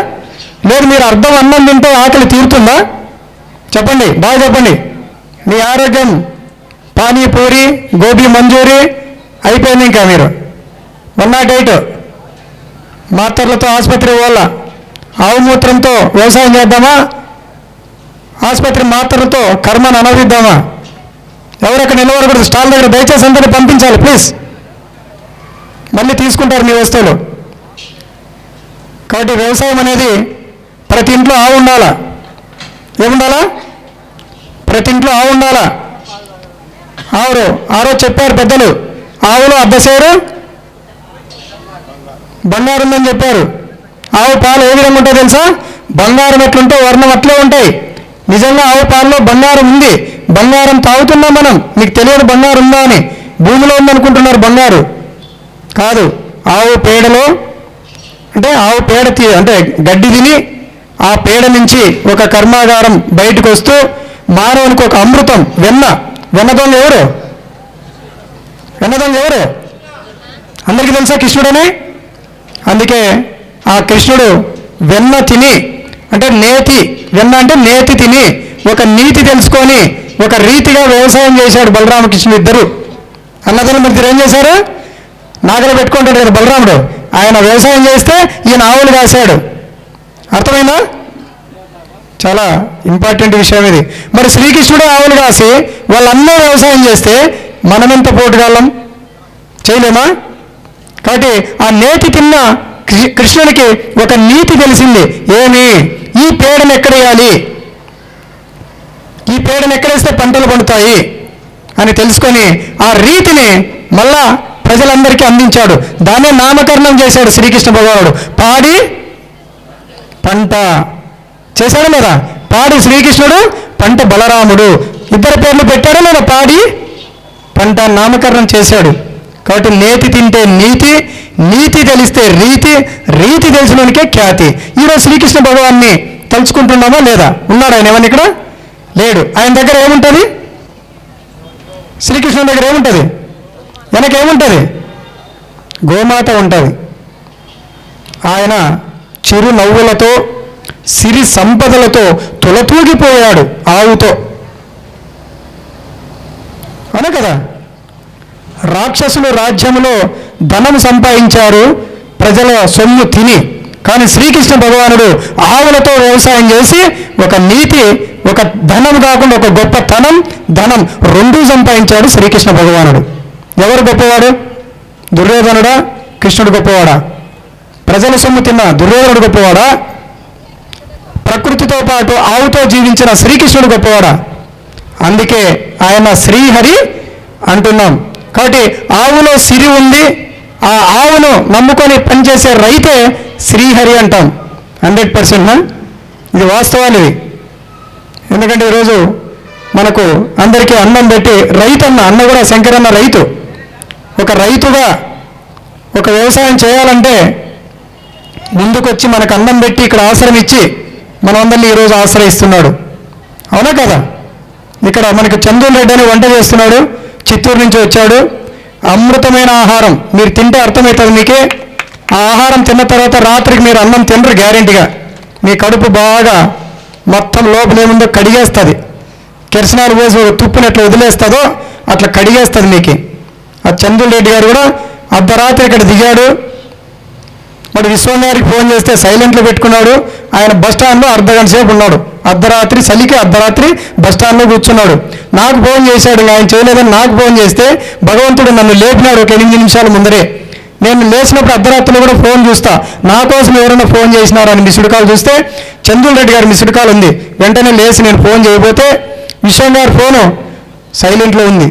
లేదు మీరు అర్థం అన్నం తింటే ఆకలి తీరుతుందా? చెప్పండి, బాగా చెప్పండి. మీ ఆరోగ్యం పానీపూరి, గోబీ మంచూరి అయిపోయింది. ఇంకా మీరు 108 మాత్రలతో ఆసుపత్రి పోవాల. ఆవు మూత్రంతో వ్యవసాయం చేద్దామా? ఆసుపత్రి మాత్రలతో కర్మను అనుభవిద్దామా? ఎవరక్కడ నిలవరకూడదు. స్టాల్ దగ్గర దయచేసి అందరినీ పంపించాలి ప్లీజ్. మళ్ళీ తీసుకుంటారు మీ వస్తువులు. కాబట్టి వ్యవసాయం అనేది ప్రతి ఇంట్లో ఆవు ఉండాలా? ఏముండాలా? ప్రతి ఇంట్లో ఆవు ఉండాలా? ఆవురు ఆ రోజు చెప్పారు పెద్దలు, ఆవులో అర్ధసేరు బంగారం ఉందని చెప్పారు. ఆవు పాలు ఏ విధంగా ఉంటాయో తెలుసా? బంగారం ఎట్లుంటే వర్ణం అట్లే ఉంటాయి. నిజంగా ఆవు పాలలో బంగారం ఉంది. బంగారం తాగుతున్నాం మనం. మీకు తెలియదు బంగారం ఉందా అని. భూమిలో ఉందనుకుంటున్నారు బంగారు. కాదు, ఆవు పేడలో అంటే ఆవు పేడ అంటే గడ్డి తిని ఆ పేడ నుంచి ఒక కర్మాగారం బయటకు వస్తూ మానవునికి ఒక అమృతం వెన్న దొంగ ఎవరు? అందరికీ తెలుసా కృష్ణుడని? అందుకే ఆ కృష్ణుడు వెన్న తిని అంటే నేతి, వెన్న అంటే నేతి తిని ఒక నీతి తెలుసుకొని ఒక రీతిగా వ్యవసాయం చేశాడు బలరామకృష్ణుడు ఇద్దరు. అన్నదమ్ములు ఇద్దరు ఏం చేశారు? నాగలు పెట్టుకుంటాడు కదా బలరాముడు, ఆయన వ్యవసాయం చేస్తే ఈయన ఆవులు కాశాడు. అర్థమైందా? చాలా ఇంపార్టెంట్ విషయం ఇది. మరి శ్రీకృష్ణుడు ఆవులు కాసి వాళ్ళందరూ వ్యవసాయం చేస్తే మనమెంత పోటుగాళ్ళం? చేయలేమా? కాబట్టి ఆ నేతి తిన్న కృష్ణుడికి ఒక నీతి తెలిసింది. ఏమి? ఈ పేడను ఎక్కడేయాలి, ఈ పేడను ఎక్కడేస్తే పంటలు పండుతాయి అని తెలుసుకొని ఆ రీతిని మళ్ళా ప్రజలందరికీ అందించాడు. దాన్నే నామకరణం చేశాడు శ్రీకృష్ణ భగవానుడు. పాడి పంట చేశాడు లేదా? పాడి శ్రీకృష్ణుడు, పంట బలరాముడు. ఇద్దరు పేర్లు పెట్టాడు లేదా? పాడి పంట నామకరణం చేశాడు. కాబట్టి నేతి తింటే నీతి, నీతి తెలిస్తే రీతి, రీతి తెలిసినోనికే ఖ్యాతి. ఈరోజు శ్రీకృష్ణ భగవాన్ని తలుచుకుంటున్నామా లేదా? ఉన్నాడు ఆయన? ఏమన్నా ఇక్కడ లేడు. ఆయన దగ్గర ఏముంటుంది? శ్రీకృష్ణుని దగ్గర ఏముంటుంది? వెనకేముంటుంది? గోమాత ఉంటుంది. ఆయన చిరు నవ్వులతో సిరి సంపదలతో తులతూగిపోయాడు ఆవుతో. అవునా కదా? రాక్షసులు రాజ్యంలో ధనం సంపాదించారు ప్రజల సొమ్ము తిని. కానీ శ్రీకృష్ణ భగవానుడు ఆవులతో వ్యవసాయం చేసి ఒక నీతి, ఒక ధనం కాకుండా ఒక గొప్ప ధనం రెండూ సంపాదించాడు శ్రీకృష్ణ భగవానుడు. ఎవరు గొప్పవాడు? దుర్యోధనుడా? కృష్ణుడు గొప్పవాడా? ప్రజల సొమ్ము తిన్న దుర్యోధనుడు గొప్పవాడా? ప్రకృతితో పాటు ఆవుతో జీవించిన శ్రీకృష్ణుడు గొప్పవాడా? అందుకే ఆయన శ్రీహరి అంటున్నాం. కాబట్టి ఆవులో సిరి ఉంది. ఆ ఆవును నమ్ముకొని పనిచేసే రైతే శ్రీహరి అంటాం. 100%. ఇది వాస్తవాలు ఇవి. ఎందుకంటే ఈరోజు మనకు అందరికీ అన్నం పెట్టి రైతు అన్న కూడా శంకరన్న రైతు. ఒక రైతుగా ఒక వ్యవసాయం చేయాలంటే ముందుకొచ్చి మనకు అన్నం పెట్టి ఇక్కడ ఆశ్రయం ఇచ్చి మనం అందరినీ ఈరోజు ఆశ్రయిస్తున్నాడు. అవునా కదా? ఇక్కడ మనకు చంద్రుని రెడ్డి అని వంట చేస్తున్నాడు, చిత్తూరు నుంచి వచ్చాడు. అమృతమైన ఆహారం మీరు తింటే అర్థమవుతుంది మీకే. ఆ ఆహారం తిన్న తర్వాత రాత్రికి మీరు అన్నం తినరు గ్యారెంటీగా. మీ కడుపు బాగా మొత్తం లోపలేముందో కడిగేస్తుంది. కిరసనాలు పోసి తుప్పుని ఎట్లా వదిలేస్తుందో అట్లా కడిగేస్తుంది మీకు. ఆ చంద్రుని రెడ్డి గారు కూడా అర్ధరాత్రి ఇక్కడ దిగాడు. మరి విశ్వం గారికి ఫోన్ చేస్తే సైలెంట్లో పెట్టుకున్నాడు. ఆయన బస్ స్టాండ్లో అర్ధగంట సేపు ఉన్నాడు. అర్ధరాత్రి చలికి అర్ధరాత్రి బస్ స్టాండ్లో కూర్చున్నాడు. నాకు ఫోన్ చేశాడు. ఆయన చేయలేదని నాకు ఫోన్ చేస్తే భగవంతుడు నన్ను లేపినాడు ఒక 8 నిమిషాల ముందరే. నేను లేచినప్పుడు అర్ధరాత్రిలో కూడా ఫోన్ చూస్తా, నా కోసం ఎవరైనా ఫోన్ చేసినారని మిస్డ్ కాల్ చూస్తే చంద్రుని రెడ్డి గారి మిస్డ్ కాల్ ఉంది. వెంటనే లేచి నేను ఫోన్ చేయబోతే విశ్వం గారి ఫోను సైలెంట్లో ఉంది,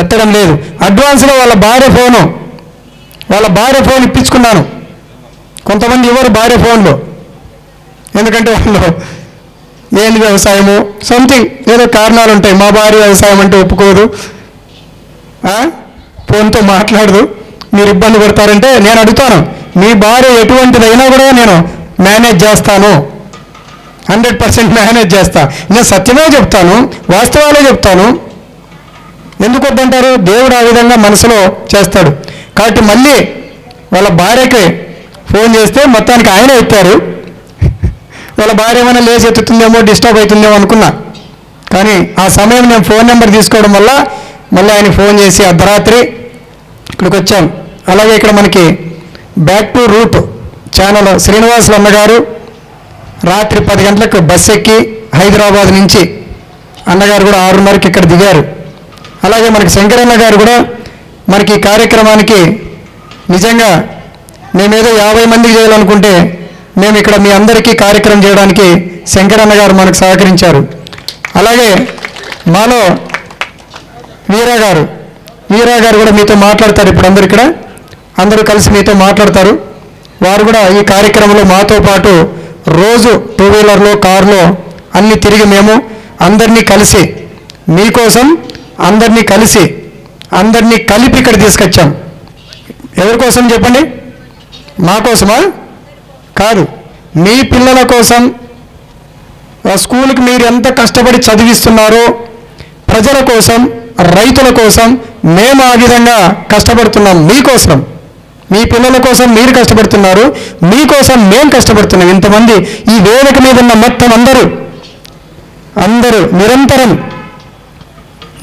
ఎత్తడం లేదు. అడ్వాన్స్లో వాళ్ళ భార్య ఫోన్ ఇప్పించుకున్నాను. కొంతమంది ఎవరు భార్య ఫోన్లో, ఎందుకంటే వాళ్ళు ఏంది వ్యవసాయము సంథింగ్ ఏదో కారణాలు ఉంటాయి. మా భార్య వ్యవసాయం అంటే ఒప్పుకోదు, ఫోన్తో మాట్లాడదు, మీరు ఇబ్బంది పడతారంటే నేను అడుగుతాను, మీ భార్య ఎటువంటిదైనా కూడా నేను మేనేజ్ చేస్తాను, 100% మేనేజ్ చేస్తా. నేను సత్యమే చెప్తాను, వాస్తవాలే చెప్తాను. ఎందుకు వద్దంటారు? దేవుడు ఆ విధంగా మనసులో చేస్తాడు. కాబట్టి మళ్ళీ వాళ్ళ భార్యకి ఫోన్ చేస్తే మొత్తానికి ఆయన ఎత్తారు. వాళ్ళ భార్య ఏమైనా లేచి ఎత్తుతుందేమో, డిస్టర్బ్ అవుతుందేమో అనుకున్నా. కానీ ఆ సమయం నేను ఫోన్ నెంబర్ తీసుకోవడం వల్ల మళ్ళీ ఆయన ఫోన్ చేసి అర్ధరాత్రి ఇక్కడికి వచ్చాం. అలాగే ఇక్కడ మనకి back to root channel Srinivasulu అన్నగారు రాత్రి 10 గంటలకు బస్ ఎక్కి హైదరాబాద్ నుంచి అన్నగారు కూడా 6:30కి ఇక్కడ దిగారు. అలాగే మనకి శంకరన్న గారు కూడా మనకి ఈ కార్యక్రమానికి నిజంగా మేమేదో 50 మందికి చేయాలనుకుంటే మేము ఇక్కడ మీ అందరికీ కార్యక్రమం చేయడానికి శంకరన్న గారు మనకు సహకరించారు. అలాగే మాలో వీరా గారు కూడా మీతో మాట్లాడతారు. ఇప్పుడు అందరూ కలిసి మీతో మాట్లాడతారు. వారు కూడా ఈ కార్యక్రమంలో మాతో పాటు రోజు 2 వీలర్లో కారులో అన్ని తిరిగి మేము అందరినీ కలిసి మీకోసం అందరినీ కలిపి ఇక్కడ తీసుకొచ్చాం. ఎవరి కోసం చెప్పండి? మా కోసమా? కాదు, మీ పిల్లల కోసం. స్కూల్కి మీరు ఎంత కష్టపడి చదివిస్తున్నారో ప్రజల కోసం, రైతుల కోసం మేము ఆ విధంగా కష్టపడుతున్నాం. మీకోసం, మీ పిల్లల కోసం మీరు కష్టపడుతున్నారు, మీకోసం మేము కష్టపడుతున్నాం. ఇంతమంది ఈ వేదిక మీద ఉన్న మొత్తం అందరూ నిరంతరం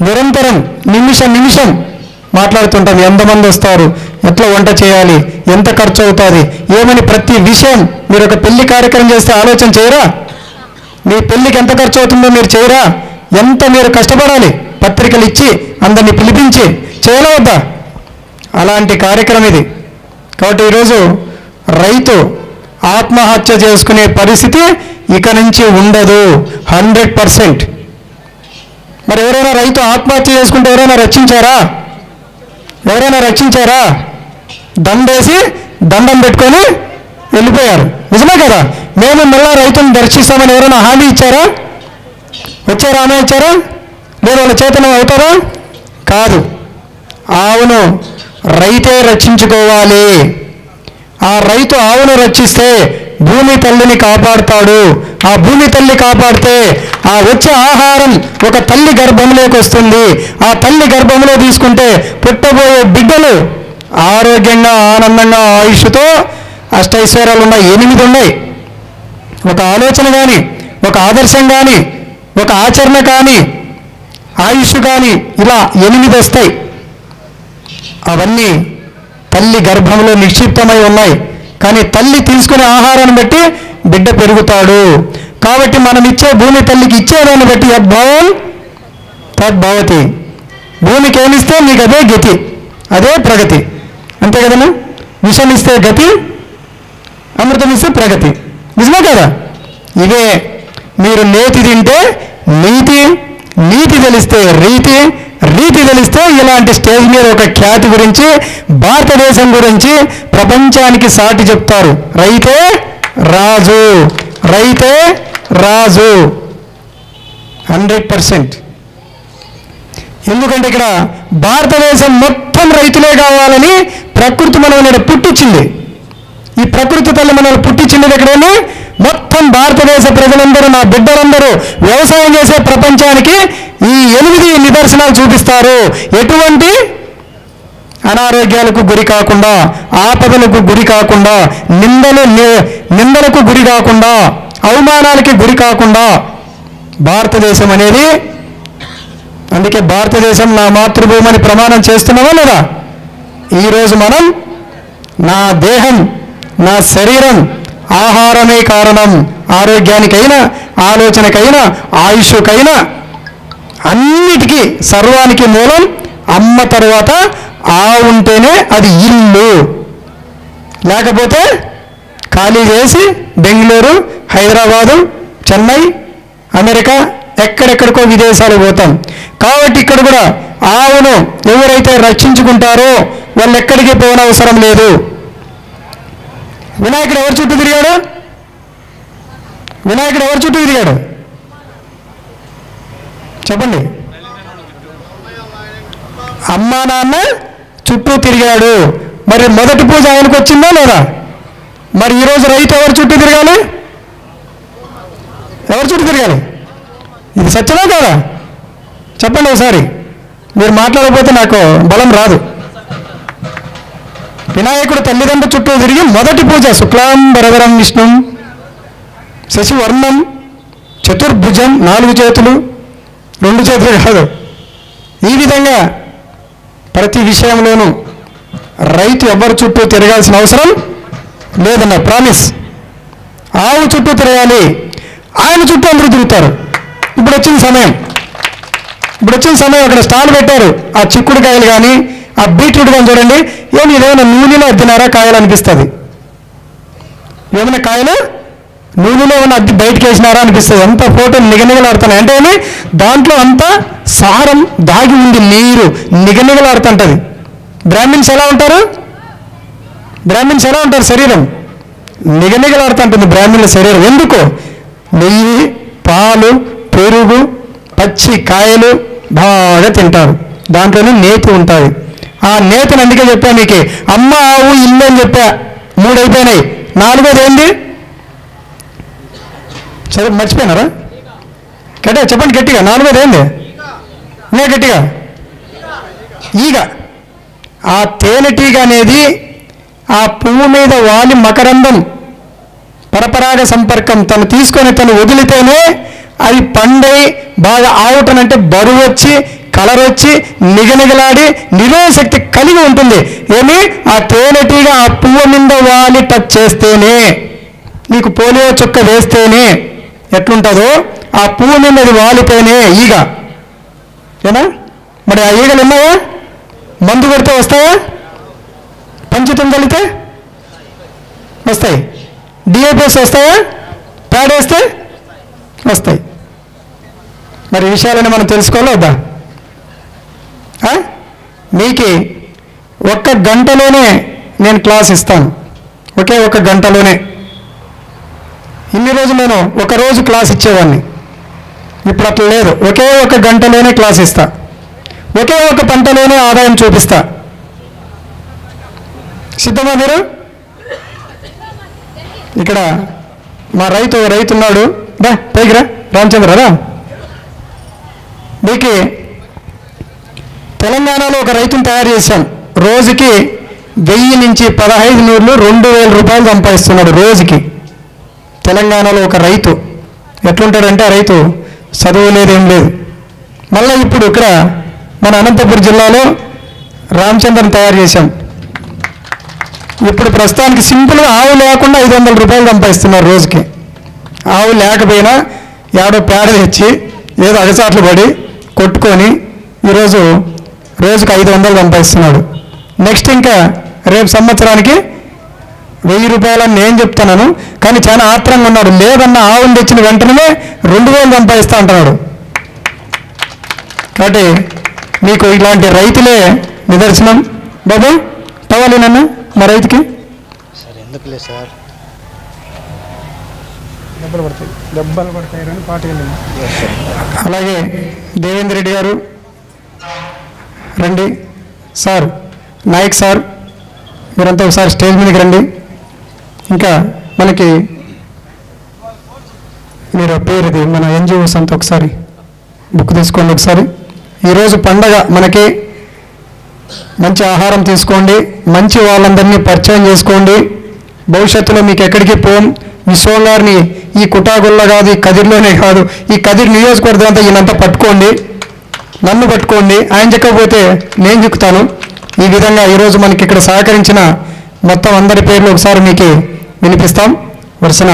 నిరంతరం నిమిషం మాట్లాడుతుంటాం. ఎంతమంది వస్తారు, ఎట్లా వంట చేయాలి, ఎంత ఖర్చు అవుతుంది, ఏమని ప్రతి విషయం. మీరు ఒక పెళ్లి కార్యక్రమం చేస్తే ఆలోచన చేయరా? మీ పెళ్లికి ఎంత ఖర్చు అవుతుందో మీరు చేయరా? ఎంత మీరు కష్టపడాలి, పత్రికలు ఇచ్చి అందరినీ పిలిపించి చేయాలా వద్దా? అలాంటి కార్యక్రమం ఇది. కాబట్టి ఈరోజు రైతు ఆత్మహత్య చేసుకునే పరిస్థితి ఇక నుంచి ఉండదు 100%. మరి ఎవరైనా రైతు ఆత్మహత్య చేసుకుంటే ఎవరైనా రక్షించారా? దండేసి దండం పెట్టుకొని వెళ్ళిపోయారు. నిజమే కదా? మేము మళ్ళా రైతులను దర్శిస్తామని ఎవరైనా హామీ ఇచ్చారా? ఆమె ఇచ్చారా? లేదు వాళ్ళ చేతనం అవుతారా? కాదు. ఆవును రైతే రక్షించుకోవాలి. ఆ రైతు ఆవును రక్షిస్తే భూమి తల్లిని కాపాడుతాడు. ఆ భూమి తల్లి కాపాడితే ఆ వచ్చే ఆహారం ఒక తల్లి గర్భంలోకి వస్తుంది. ఆ తల్లి గర్భంలో తీసుకుంటే పుట్టబోయే బిడ్డలు ఆరోగ్యంగా ఆనందంగా ఆయుష్తో అష్టైశ్వర్యాలు ఉన్నాయి. 8 ఉన్నాయి. ఒక ఆలోచన కానీ, ఒక ఆదర్శం కానీ, ఒక ఆచరణ కానీ, ఆయుష్ కానీ, ఇలా 8 వస్తాయి. అవన్నీ తల్లి గర్భంలో నిక్షిప్తమై ఉన్నాయి. కానీ తల్లి తీసుకునే ఆహారాన్ని బట్టి బిడ్డ పెరుగుతాడు. కాబట్టి మనం ఇచ్చే భూమి తల్లికి ఇచ్చేదాన్ని బట్టి యద్భావం తద్భవతి. భూమికి ఏమిస్తే నీకు అదే గతి, అదే ప్రగతి. అంతే కదనా? విషం ఇస్తే గతి, అమృతం ఇస్తే ప్రగతి. నిజమే కదా? ఇవే మీరు నేతి తింటే నీతి, నీతి తెలిస్తే రీతి, రీతి తెలిస్తే ఇలాంటి స్టేజ్ మీద ఒక ఖ్యాతి గురించి, భారతదేశం గురించి ప్రపంచానికి సాటి చెప్తారు. రైతే రాజు, రైతే రాజు 100%. ఎందుకంటే ఇక్కడ భారతదేశం మొత్తం రైతులే కావాలని ప్రకృతి మనల్ని పుట్టించింది. ఈ ప్రకృతి తల్లి మనల్ని పుట్టించింది ఎక్కడేమి? మొత్తం భారతదేశ ప్రజలందరూ, నా బిడ్డలందరూ వ్యవసాయం చేసే ప్రపంచానికి ఈ 8 నిదర్శనాలు చూపిస్తారు. ఎటువంటి అనారోగ్యాలకు గురి కాకుండా, ఆపదలకు గురి కాకుండా, నిందలకు గురి కాకుండా, అవమానాలకి గురి కాకుండా భారతదేశం అనేది. అందుకే భారతదేశం నా మాతృభూమి అని ప్రమాణం చేస్తున్నామా లేదా? ఈరోజు మనం నా దేహం, నా శరీరం, ఆహారమే కారణం. ఆరోగ్యానికైనా, ఆలోచనకైనా, ఆయుష్కైనా, అన్నిటికీ సర్వానికి మూలం అమ్మ. తర్వాత ఆవు ఉంటేనే అది ఇల్లు. లేకపోతే ఖాళీ చేసి బెంగళూరు, హైదరాబాదు, చెన్నై, అమెరికా, ఎక్కడెక్కడికో విదేశాలు పోతాం. కాబట్టి ఇక్కడ కూడా ఆవును ఎవరైతే రక్షించుకుంటారో వాళ్ళు ఎక్కడికి పోనవసరం లేదు. వినాయకుడు ఎవరి చుట్టూ తిరిగాడు? చెప్పండి. అమ్మా నాన్న చుట్టూ తిరిగాడు. మరి మొదటి పూజ ఆయనకు వచ్చిందా లేదా? మరి ఈరోజు రైతు ఎవరి చుట్టూ తిరగాలి? ఇది సత్యమా కాదా? చెప్పండి ఒకసారి. మీరు మాట్లాడకపోతే నాకు బలం రాదు. వినాయకుడు తల్లిదండ్రుల చుట్టూ తిరిగి మొదటి పూజ శుక్లాంబరధరం విష్ణుం శశివర్ణం చతుర్భుజం, 4 చేతులు, 2 చేతులు కాదు. ఈ విధంగా ప్రతి విషయంలోనూ రైతు ఎవరి చుట్టూ తిరగాల్సిన అవసరం లేదన్న ప్రామిస్. ఆవు చుట్టూ తిరగాలి, ఆయన చుట్టూ అందరూ తిరుగుతారు. ఇప్పుడు వచ్చిన సమయం అక్కడ స్టాల్ పెట్టారు. ఆ చిక్కుడుకాయలు కానీ, ఆ బీట్రూట్ కానీ చూడండి. ఏమి ఇదేమైనా నూనెలో అద్దినారా కాయలు అనిపిస్తుంది. ఏమైనా కాయలు నూనెలో ఏమైనా అద్ది బయటకు వేసినారా అనిపిస్తుంది. అంత ఫోటో నిగనిగలాడుతున్నాయి. అంటే ఏమి దాంట్లో అంతా సారం దాగి ఉంది, నీరు నిగనిగలాడుతుంటుంది. బ్రాహ్మిన్స్ ఎలా ఉంటారు? శరీరం నిగనిగలాడుతుంటుంది బ్రాహ్మణుల శరీరం. ఎందుకు? నెయ్యి, పాలు, పెరుగు, పచ్చి కాయలు బాగా తింటారు. దాంట్లోనే నేతి ఉంటుంది. ఆ నేతిని అందుకే చెప్పా మీకు, అమ్మ ఆవు ఇల్లు అని చెప్పా. 3 అయిపోయినాయి. 4వది ఏంది? సరే మర్చిపోయినారా? గట్టిగా చెప్పండి, గట్టిగా. 4వది ఏంది? నే గట్టిగా. ఈగ. ఆ తేనెటీగ అనేది ఆ పువ్వు మీద వాలి మకరందం, పరపరాగ సంపర్కం తను తీసుకొని తను వదిలితేనే అది పండై బాగా ఆవుటనంటే బరువు వచ్చి కలర్ వచ్చి నిగనిగలాడి నిరోధశక్తి కలిగి ఉంటుంది. ఏమి ఆ తేనెటీగ ఆ పువ్వు మీద వాలి టచ్ చేస్తేనే, నీకు పోలియో చుక్క వేస్తేనే ఎట్లుంటుందో ఆ పువ్వు మీద అది వాలితేనే ఈగ ఏనా. మరి ఆ ఈగలు ఉన్నాయా? మందు కొడితే వస్తాయా? పంచతం కలితే వస్తాయి. డిఏపిఎస్ వస్తాయా? పేడేస్తే వస్తాయి. మరి ఈ విషయాలని మనం తెలుసుకోవాలా వద్దా? మీకు 1 గంటలోనే నేను క్లాస్ ఇస్తాను. ఒకే 1 గంటలోనే. ఇన్ని రోజులు నేను ఒక రోజు క్లాస్ ఇచ్చేవాడిని, ఇప్పుడు అట్లా లేదు. ఒకే 1 గంటలోనే క్లాస్ ఇస్తా. ఒకే 1 పంటలోనే ఆదాయం చూపిస్తా. సిద్ధమా మీరు? ఇక్కడ మా రైతు ఉన్నాడు, రా పైకి రా రామచంద్ర రా. మీకు తెలంగాణలో ఒక రైతుని తయారు చేశాం. రోజుకి 1000 నుంచి 1500 2000 రూపాయలు సంపాదిస్తున్నాడు రోజుకి. తెలంగాణలో ఒక రైతు ఎట్లుంటాడంటే, ఆ రైతు చదువు లేదేం లేదు. మళ్ళీ ఇప్పుడు ఇక్కడ మన అనంతపురం జిల్లాలో రామచంద్రని తయారు చేశాం. ఇప్పుడు ప్రస్తుతానికి సింపుల్గా ఆవు లేకుండా 500 రూపాయలు సంపాదిస్తున్నారు రోజుకి. ఆవు లేకపోయినా ఏడో పేడ తెచ్చి ఏదో అగచాట్లు పడి కొట్టుకొని ఈరోజు రోజుకి 500 సంపాదిస్తున్నాడు. నెక్స్ట్ ఇంకా రేపు సంవత్సరానికి 1000 రూపాయలని నేను చెప్తున్నాను, కానీ చాలా ఆత్రంగా ఉన్నాడు. లేదన్న ఆవును తెచ్చిన వెంటనే 2000 సంపాదిస్తా అంటున్నాడు. కాబట్టి మీకు ఇలాంటి రైతులే నిదర్శనం. బాబు కావాలి నన్న మా రైతుకి సార్ ఎందుకులే సార్, దెబ్బలు పడతాయని పాట వెళ్ళింది. అలాగే దేవేంద్ర రెడ్డి గారు రండి. సార్ నాయక్ సార్ మీరంతా ఒకసారి స్టేజ్ మీదకి రండి. ఇంకా మనకి మీరు పేరుది మన ఎన్జిఓస్ అంతా ఒకసారి బుక్ తీసుకోండి. ఒకసారి ఈరోజు పండగ మనకి, మంచి ఆహారం తీసుకోండి, మంచి వాళ్ళందరినీ పరిచయం చేసుకోండి. భవిష్యత్తులో మీకు ఎక్కడికి పోం. విశ్వం గారిని ఈ కుటాగుల్లో కాదు, ఈ కదిరిలోనే కాదు, ఈ కదిరి నియోజకవర్గం అంతా ఈయనంతా పట్టుకోండి, నన్ను పట్టుకోండి. ఆయన చెక్కకపోతే నేను చెక్కుతాను. ఈ విధంగా ఈరోజు మనకి ఇక్కడ సహకరించిన మొత్తం అందరి పేర్లు ఒకసారి మీకు వినిపిస్తాం. వరుసన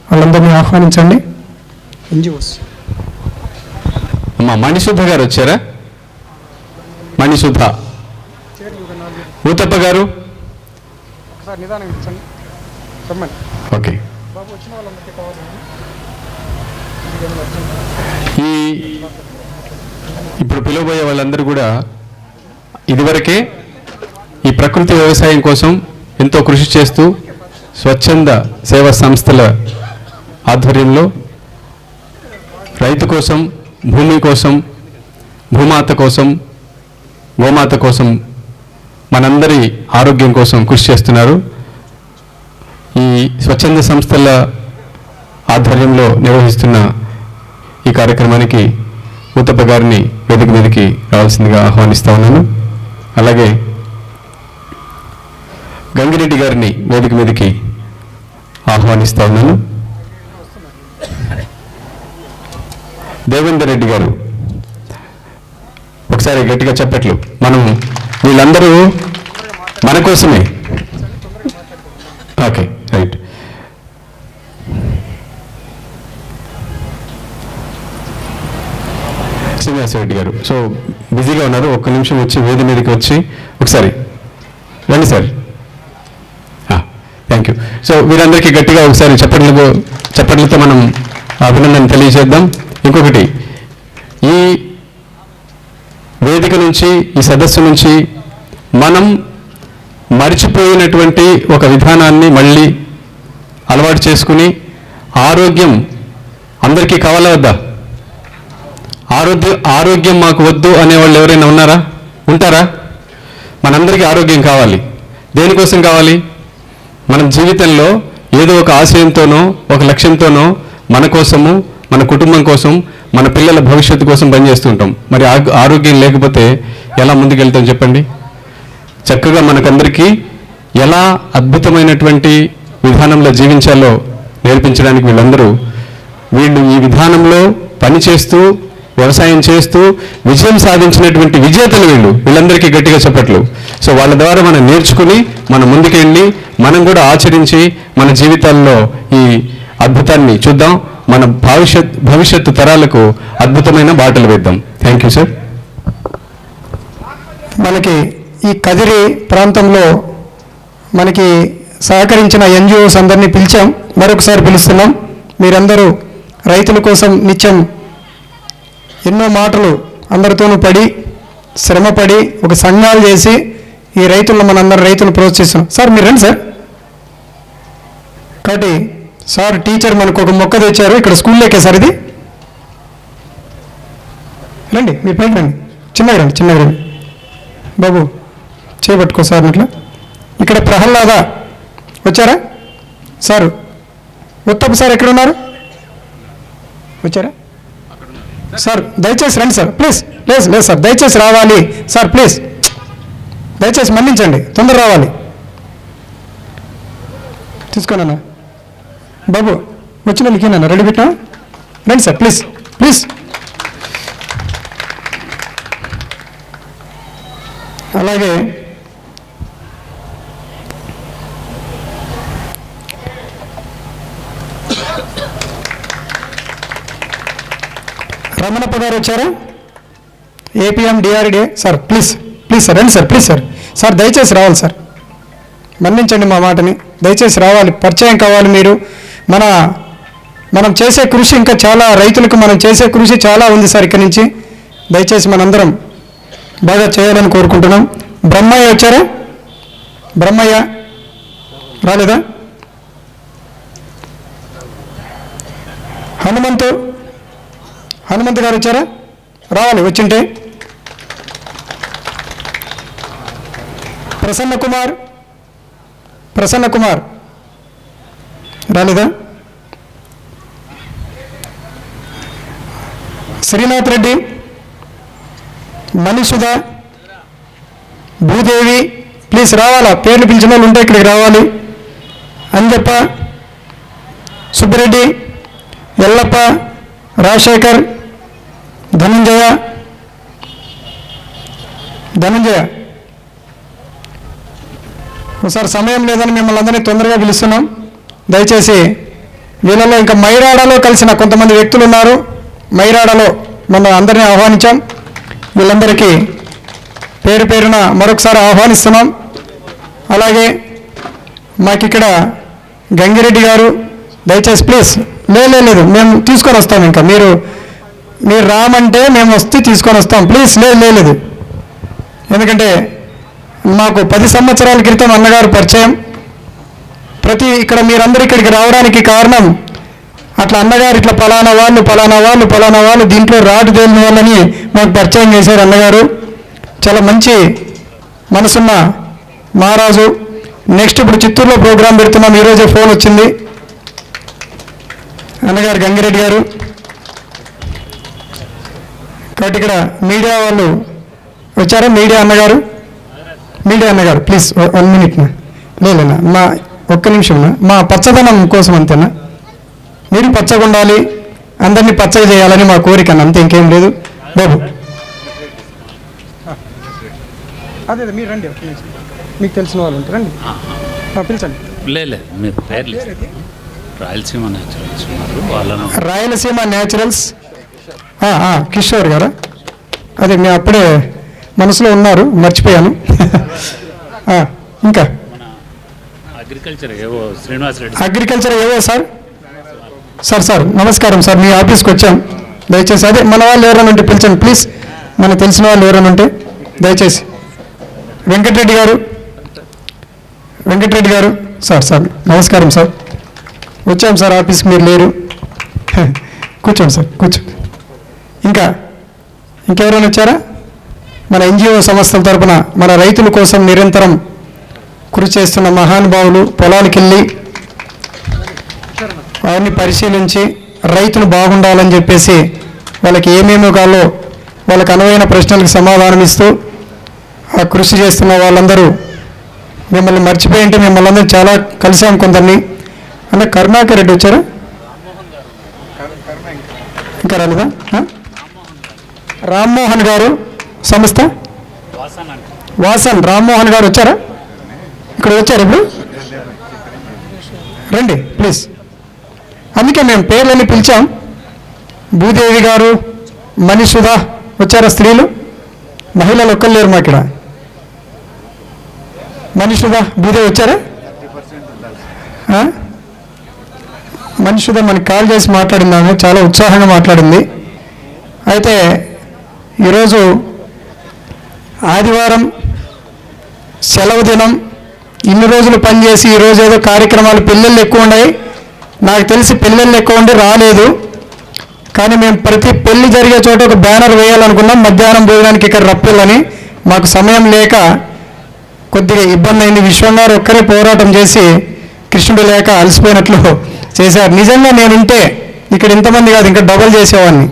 వాళ్ళందరినీ ఆహ్వానించండి. అమ్మా మణిసుధ గారు వచ్చారా? మణిసుధ. ఊతప్ప గారు ఓకే. ఈ ఇప్పుడు పిలువబోయే వాళ్ళందరూ కూడా ఇదివరకే ఈ ప్రకృతి వ్యవసాయం కోసం ఎంతో కృషి చేస్తూ స్వచ్ఛంద సేవా సంస్థల ఆధ్వర్యంలో రైతు కోసం, భూమి కోసం, భూమాత కోసం, గోమాత కోసం, మనందరి ఆరోగ్యం కోసం కృషి చేస్తున్నారు. ఈ స్వచ్ఛంద సంస్థల ఆధ్వర్యంలో నిర్వహిస్తున్న ఈ కార్యక్రమానికి ఊతప్ప గారిని వేదిక మీదకి రావాల్సిందిగా ఆహ్వానిస్తా ఉన్నాను. అలాగే గంగిరెడ్డి గారిని వేదిక మీదకి ఆహ్వానిస్తా ఉన్నాను. దేవేందర్ రెడ్డి గారు ఒకసారి గట్టిగా చెప్పట్లు. మనం వీళ్ళందరూ మన కోసమే. Okay right. శ్రీనివాసరెడ్డి గారు సో బిజీగా ఉన్నారు, ఒక్క నిమిషం వచ్చి వేది మీదకి వచ్చి ఒకసారి రండి సార్. Thank you. సో వీరందరికీ గట్టిగా ఒకసారి చప్పట్లతో మనం అభినందన తెలియజేద్దాం. ఇంకొకటి, ఈ వేదిక నుంచి, ఈ సదస్సు నుంచి మనం మరిచిపోయినటువంటి ఒక విధానాన్ని మళ్ళీ అలవాటు చేసుకుని, ఆరోగ్యం అందరికీ కావాలా వద్దా? ఆరోగ్యం మాకు వద్దు అనేవాళ్ళు ఎవరైనా ఉన్నారా? ఉంటారా? మనందరికీ ఆరోగ్యం కావాలి. దేనికోసం కావాలి? మనం జీవితంలో ఏదో ఒక ఆశయంతోనో, ఒక లక్ష్యంతోనో మన కోసము, మన కుటుంబం కోసం, మన పిల్లల భవిష్యత్తు కోసం పనిచేస్తుంటాం. మరి ఆరోగ్యం లేకపోతే ఎలా ముందుకెళ్తాం చెప్పండి? చక్కగా మనకందరికీ ఎలా అద్భుతమైనటువంటి విధానంలో జీవించాలో నేర్పించడానికి వీళ్ళు ఈ విధానంలో పనిచేస్తూ వ్యవసాయం చేస్తూ విజయం సాధించినటువంటి విజేతలు వీళ్ళందరికీ గట్టిగా చెప్పట్లు. సో వాళ్ళ ద్వారా మనం నేర్చుకుని మనం ముందుకెళ్ళి మనం కూడా ఆచరించి మన జీవితాల్లో ఈ అద్భుతాన్ని చూద్దాం. మన భవిష్యత్తు తరాలకు అద్భుతమైన బాటలు వేద్దాం. Thank you sir. మనకి ఈ కదిరి ప్రాంతంలో మనకి సహకరించిన ఎన్జిఓస్ అందరినీ పిలిచాం, మరొకసారి పిలుస్తున్నాం. మీరందరూ రైతుల కోసం నిత్యం ఎన్నో మాటలు అందరితోనూ పడి శ్రమపడి ఒక సంఘాలు చేసి ఈ రైతులను మనందరం రైతులు ప్రోత్సహిస్తున్నాం. సార్ మీరు రండి సార్. కాబట్టి సార్ టీచర్ మనకు ఒక మొక్క తెచ్చారు, ఇక్కడ స్కూల్లోకే సార్ ఇది. రండి మీ పైకి రండి, చిన్నగా రండి బాబు, చేపట్టుకో సార్. ఇట్లా ఇక్కడ ప్రహ్లాద వచ్చారా సార్? ఉత్తప్ప సార్ ఎక్కడ ఉన్నారు? వచ్చారా సార్? దయచేసి రండి సార్ ప్లీజ్. లేదు సార్, దయచేసి రావాలి సార్ ప్లీజ్, దయచేసి మన్నించండి, తొందర రావాలి. తీసుకోనన్నా బాబు, వచ్చిన నీకేనా రెడీ పెట్టినా? రండి సార్ ప్లీజ్ ప్లీజ్. అలాగే రమణప్ప గారు వచ్చారా? APM DRDA sir please sir, రండి సార్ ప్లీజ్ సార్ దయచేసి రావాలి సార్, మన్నించండి మా మాటని, దయచేసి రావాలి, పరిచయం కావాలి మీరు. మనం చేసే కృషి ఇంకా చాలా, రైతులకు మనం చేసే కృషి చాలా ఉంది సార్. ఇక్కడి నుంచి దయచేసి మనందరం బాగా చేయాలని కోరుకుంటున్నాం. బ్రహ్మయ్య వచ్చారా? బ్రహ్మయ్య రాలేదా? హనుమంత్ గారు వచ్చారా? రావాలి, వచ్చింటే. ప్రసన్న కుమార్ రాలేదా? శ్రీనాథ్ రెడ్డి, మణిసుధ, భూదేవి ప్లీజ్ రావాలా, పేర్లు పిలిచిన వాళ్ళు ఉంటే ఇక్కడికి రావాలి. అంజప్ప, సుబ్బిరెడ్డి, ఎల్లప్ప, రాజశేఖర్, ధనంజయ ఒకసారి సమయం లేదని మిమ్మల్ని అందరినీ తొందరగా పిలుస్తున్నాం. దయచేసి వీళ్ళలో ఇంకా మైరాడలో కలిసిన కొంతమంది వ్యక్తులు ఉన్నారు. మైరాడలో మనం అందరినీ ఆహ్వానించాం. వీళ్ళందరికీ పేరు పేరున మరొకసారి ఆహ్వానిస్తున్నాం. అలాగే మాకిక్కడ గంగిరెడ్డి గారు, దయచేసి ప్లీజ్. లేదు మేము తీసుకొని వస్తాం, ఇంకా మీరు రామంటే మేము వస్తే తీసుకొని వస్తాం ప్లీజ్. లేదు ఎందుకంటే మాకు 10 సంవత్సరాల క్రితం అన్నగారు పరిచయం. ఇక్కడ మీరందరూ ఇక్కడికి రావడానికి కారణం అట్లా అన్నగారు ఇట్లా పలానా వాళ్ళు దీంట్లో రాటు తేలిన వాళ్ళని మాకు పరిచయం చేశారు అన్నగారు. చాలా మంచి మనసున్న మహారాజు. నెక్స్ట్ ఇప్పుడు చిత్తూరులో ప్రోగ్రాం పెడుతున్నాం, ఈరోజే ఫోన్ వచ్చింది. అన్నగారు గంగిరెడ్డి గారు. కాబట్టి ఇక్కడ మీడియా వాళ్ళు వచ్చారా? మీడియా అన్నగారు ప్లీజ్ 1 minute లేనా, మా ఒక్క నిమిషం, మా పచ్చదనం కోసం అంతేనా? మీరు పచ్చగా ఉండాలి, అందరినీ పచ్చగా చేయాలని మా కోరిక, అంతే, ఇంకేం లేదు. బాబు అదే మీరు రండి, మీకు తెలిసిన వాళ్ళు ఉంటారు, రండి పిలిచండి. లేదు మీరు పేర్లు రాయలసీమ న్యాచురల్స్ కిషోర్ గారా? అదే మేము అప్పుడే మనసులో ఉన్నారు, మర్చిపోయాను. ఇంకా అగ్రికల్చర్ ఏవో సార్ నమస్కారం సార్, మీ ఆఫీస్కి వచ్చాం. దయచేసి అదే మన వాళ్ళు ఎవరైనా ఉంటే పిలిచండి ప్లీజ్, మనకు తెలిసిన వాళ్ళు ఎవరైనా ఉంటే దయచేసి. వెంకటరెడ్డి గారు సార్ నమస్కారం సార్, వచ్చాం సార్ ఆఫీస్కి, మీరు లేరు. కూర్చోండి సార్, కూర్చోండి. ఇంకెవరైనా వచ్చారా? మన ఎన్జిఓ సంస్థల తరపున మన రైతుల కోసం నిరంతరం కృషి చేస్తున్న మహానుభావులు, పొలాలకు వెళ్ళి అవన్నీ పరిశీలించి రైతులు బాగుండాలని చెప్పేసి వాళ్ళకి ఏమేమో కాలో వాళ్ళకి అనువైన ప్రశ్నలకు సమాధానం ఇస్తూ ఆ కృషి చేస్తున్న వాళ్ళందరూ మిమ్మల్ని మర్చిపోయి ఉంటే మిమ్మల్ని అందరూ చాలా కలిసాం కొందరిని. అంటే కరుణాకర్ రెడ్డి వచ్చారా? ఇంకా రాలేదా? రామ్మోహన్ గారు సంస్థ వాసన్ రామ్మోహన్ గారు వచ్చారా? ఇక్కడ వచ్చారు ఇప్పుడు రండి ప్లీజ్. అందుకే మేము పేర్లని పిలిచాం. భూదేవి గారు, మణిసుధ వచ్చారా? స్త్రీలు, మహిళలు ఒక్కరు లేరు మా ఇక్కడ. మణిసుధ, భూదేవి వచ్చారా? మణిసుధ మనకి కాల్ చేసి మాట్లాడిందాము, చాలా ఉత్సాహంగా మాట్లాడింది. అయితే ఈరోజు ఆదివారం సెలవు దినం, ఇన్ని రోజులు పనిచేసి ఈరోజు ఏదో కార్యక్రమాలు పిల్లలు ఎక్కువ ఉన్నాయి. నాకు తెలిసి పిల్లలు ఎక్కువ ఉండి రాలేదు. కానీ మేము ప్రతి పెళ్లి జరిగే చోట ఒక బ్యానర్ వేయాలనుకున్నాం, మధ్యాహ్నం భోజనానికి ఇక్కడ రప్పిల్లని. మాకు సమయం లేక కొద్దిగా ఇబ్బంది అయింది. విశ్వం గారు ఒక్కరే పోరాటం చేసి కృష్ణుడు లేక అలసిపోయినట్లు చేశారు. నిజంగా నేనుంటే ఇక్కడ ఇంతమంది కాదు, ఇంకా డబల్ చేసేవాడిని.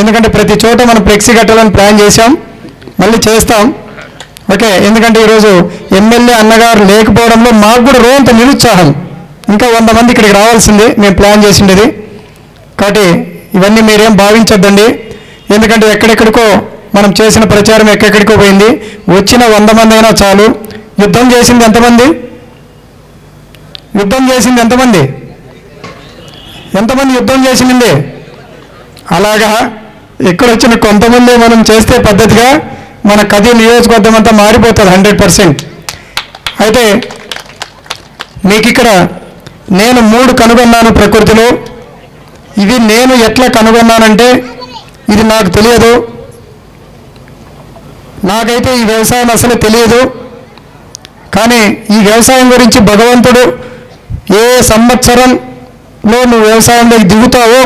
ఎందుకంటే ప్రతి చోట మనం ఫ్లెక్సీ కట్టాలని ప్లాన్ చేశాం, మళ్ళీ చేస్తాం. ఓకే, ఎందుకంటే ఈరోజు ఎమ్మెల్యే అన్నగారు లేకపోవడంలో మాకు కూడా రోంత నిరుత్సాహం. ఇంకా 100 మంది ఇక్కడికి రావాల్సింది మేము ప్లాన్ చేసిండేది. కాబట్టి ఇవన్నీ మీరేం భావించొద్దండి. ఎందుకంటే ఎక్కడెక్కడికో మనం చేసిన ప్రచారం ఎక్కడెక్కడికో పోయింది. వచ్చిన 100 మంది అయినా చాలు. యుద్ధం చేసింది ఎంతమంది? యుద్ధం చేసింది ఎంతమంది? ఎంతమంది యుద్ధం చేసింది? అలాగా ఇక్కడ వచ్చిన కొంతమంది మనం చేస్తే పద్ధతిగా మన కది నియోజకవర్గం అంతా మారిపోతుంది 100%. అయితే మీకు ఇక్కడ నేను 3 కనుగొన్నాను ప్రకృతిలో. ఇవి నేను ఎట్లా కనుగొన్నానంటే ఇది నాకు తెలియదు. నాకైతే ఈ వ్యవసాయం అసలు తెలియదు. కానీ ఈ వ్యవసాయం గురించి భగవంతుడు ఏ సంవత్సరంలో నువ్వు వ్యవసాయంలోకి దిగుతావో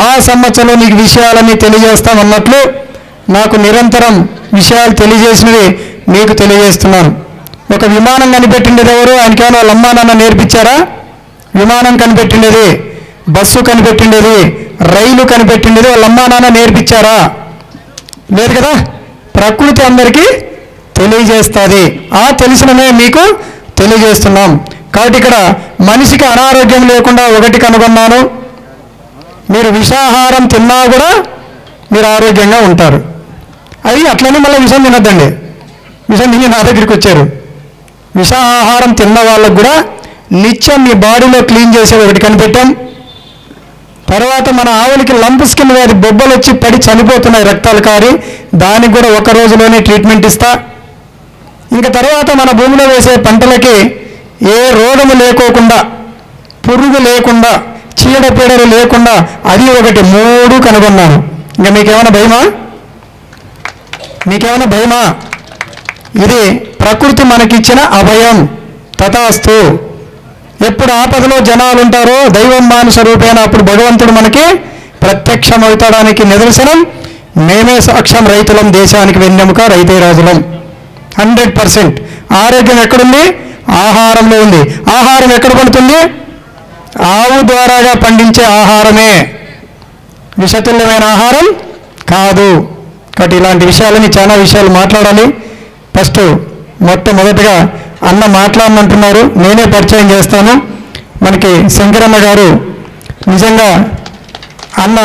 ఆ సంవత్సరంలో నీకు విషయాలన్నీ తెలియజేస్తామన్నట్లు నాకు నిరంతరం విషయాలు తెలియజేసినవి మీకు తెలియజేస్తున్నాను. ఒక విమానం కనిపెట్టిండేది ఎవరు? ఆయనకేమైనా వాళ్ళ అమ్మా నాన్న నేర్పించారా? విమానం కనిపెట్టిండేది, బస్సు కనిపెట్టిండేది, రైలు కనిపెట్టిండేది వాళ్ళ అమ్మా నాన్న నేర్పించారా? లేదు కదా. ప్రకృతి అందరికీ తెలియజేస్తుంది. ఆ తెలిసినమే మీకు తెలియజేస్తున్నాం. కాబట్టి ఇక్కడ మనిషికి అనారోగ్యం లేకుండా ఒకటి కనుగొన్నాను, మీరు విషాహారం తిన్నా కూడా మీరు ఆరోగ్యంగా ఉంటారు. అది అట్లనే మళ్ళీ విషం తినద్దండి. విషం తిని నా దగ్గరికి వచ్చారు. విషాహారం తిన్న వాళ్ళకు కూడా నిత్యం మీ బాడీలో క్లీన్ చేసేది ఒకటి కనిపెట్టాం. తర్వాత మన ఆవులకి లంప్ స్కిన్ వ్యాధి, బొబ్బలు వచ్చి పడి చనిపోతున్నాయి రక్తాలు కారి, దానికి కూడా 1 రోజులోనే ట్రీట్మెంట్ ఇస్తా. ఇంకా తర్వాత మన భూమిలో వేసే పంటలకి ఏ రోగము లేకోకుండా, పురుగు లేకుండా, చీడపీడలు లేకుండా అది ఒకటి 3 కనుగొన్నాను. ఇంకా మీకేమైనా భయమా? మీకేమైనా భయమా? ఇది ప్రకృతి మనకిచ్చిన అభయం. తథాస్తు. ఎప్పుడు ఆపదలో జనాలు ఉంటారో దైవం మానుష రూపేణ అప్పుడు భగవంతుడు మనకి ప్రత్యక్షమవుతాడానికి నిదర్శనం మేమే సాక్ష్యం. రైతులం, దేశానికి వెన్నెముక, రైతే రాజులం. 100%. ఆరోగ్యం ఎక్కడుంది? ఆహారంలో ఉంది. ఆహారం ఎక్కడ పడుతుంది? ఆవు ద్వారాగా పండించే ఆహారమే, విషతుల్యమైన ఆహారం కాదు. కాబట్టి ఇలాంటి విషయాలని చాలా విషయాలు మాట్లాడాలి. ఫస్ట్ మొట్టమొదటిగా అన్న మాట్లాడనంటున్నారు, నేనే పరిచయం చేస్తాను. మనకి శంకరన్న గారు నిజంగా అన్న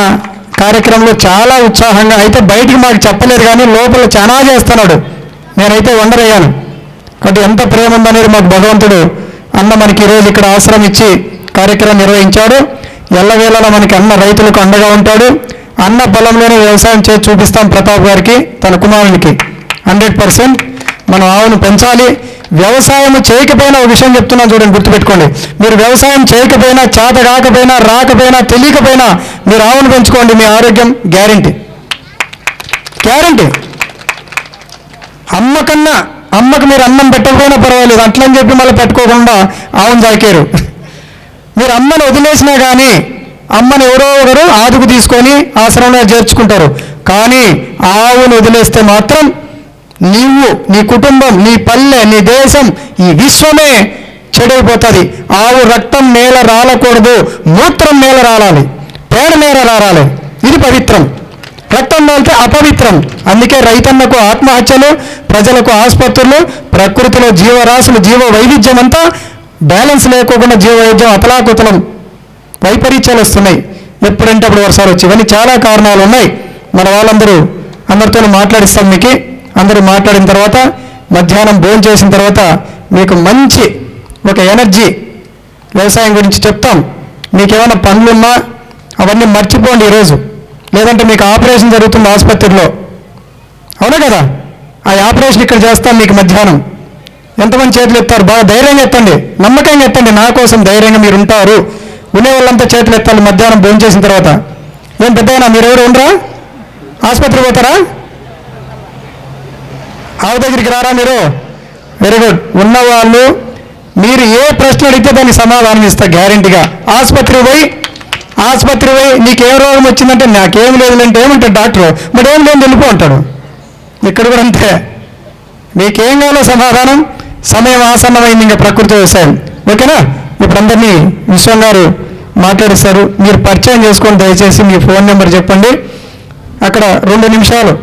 కార్యక్రమంలో చాలా ఉత్సాహంగా, అయితే బయటికి మాకు చెప్పలేదు కానీ లోపల చాలా చేస్తున్నాడు. నేనైతే వండర్ అయ్యాను. కాబట్టి ఎంత ప్రేమ ఉందనేది మాకు భగవంతుడు అన్న మనకి ఈరోజు ఇక్కడ ఆశ్రమం ఇచ్చి కార్యక్రమం నిర్వహించాడు. ఎల్లవేళలా మనకి అన్న రైతులకు అండగా ఉంటాడు. అన్న పొలంలోనే వ్యవసాయం చేసి చూపిస్తాం ప్రతాప్ గారికి, తన కుమారునికి. 100% మనం ఆవును పెంచాలి. వ్యవసాయం చేయకపోయినా ఒక విషయం చెప్తున్నాను చూడండి, గుర్తుపెట్టుకోండి. మీరు వ్యవసాయం చేయకపోయినా, చేత కాకపోయినా, రాకపోయినా, తెలియకపోయినా మీరు ఆవును పెంచుకోండి, మీ ఆరోగ్యం గ్యారంటీ. గ్యారంటీ. అమ్మకు మీరు అన్నం పెట్టకపోయినా పర్వాలేదు, అట్లని చెప్పి మళ్ళీ పెట్టుకోకుండా ఆవును జాకేరు. మీరు అమ్మను వదిలేసినా కానీ అమ్మను ఎవరో ఒకరు ఆదుకు తీసుకొని ఆశ్రమంలో చేర్చుకుంటారు. కానీ ఆవును వదిలేస్తే మాత్రం నీవు, నీ కుటుంబం, నీ పల్లె, నీ దేశం, ఈ విశ్వమే చెడైపోతుంది. ఆవు రక్తం నేల రాలకూడదు, మూత్రం నేల రాలాలి, పేడ నేల రాలాలి. ఇది పవిత్రం. రక్తం రాలితే అపవిత్రం. అందుకే రైతన్నకు ఆత్మహత్యలు, ప్రజలకు ఆసుపత్రులు, ప్రకృతిలో జీవరాశులు, జీవ వైవిధ్యం అంతా బ్యాలెన్స్ లేకోకుండా జీవ వైవిధ్యం అతలాకుతలం, వైపరీత్యాలు వస్తున్నాయి. ఎప్పుడంటే అప్పుడు వర్షాలు వచ్చి, ఇవన్నీ చాలా కారణాలు ఉన్నాయి. మన వాళ్ళందరూ అందరితో మాట్లాడిస్తాం. మీకు అందరూ మాట్లాడిన తర్వాత మధ్యాహ్నం భోజనం చేసిన తర్వాత మీకు మంచి ఒక ఎనర్జీ వ్యవసాయం గురించి చెప్తాం. మీకు ఏమైనా పనులున్నా అవన్నీ మర్చిపోండి ఈరోజు. లేదంటే మీకు ఆపరేషన్ జరుగుతుంది ఆసుపత్రిలో, అవునా కదా? ఆ ఆపరేషన్ ఇక్కడ చేస్తాం మీకు మధ్యాహ్నం. ఎంతమంది చేతులు ఎత్తారు? బాగా ధైర్యంగా ఎత్తండి, నమ్మకంగా ఎత్తండి. నా కోసం ధైర్యంగా మీరు ఉంటారు. ఉండే వాళ్ళంతా చేతులు ఎత్తాలి మధ్యాహ్నం భోజనం చేసిన తర్వాత. ఏం పెద్దయినా మీరెవరు ఉండరా? ఆసుపత్రికి పోతారా? ఆవు దగ్గరికి రారా మీరు? Very good. ఉన్నవాళ్ళు మీరు ఏ ప్రశ్న అడిగితే దానికి సమాధానం ఇస్తా గ్యారెంటీగా. ఆసుపత్రి పోయి నీకు ఏ రోగం వచ్చిందంటే నాకేం లేదులంటే ఏమంటాడు డాక్టరు? మరి ఏం లేదు వెళ్ళిపో అంటాడు. ఇక్కడ కూడా అంతే. మీకేం కావాలో సమాధానం. సమయం ఆసన్నమైంది, ఇంకా ప్రకృతి వ్యవసాయం. ఓకేనా? ఇప్పుడు అందరినీ విశ్వం గారు మాట్లాడిస్తారు. మీరు పరిచయం చేసుకోండి దయచేసి. మీ ఫోన్ నెంబర్ చెప్పండి. అక్కడ 2 నిమిషాలు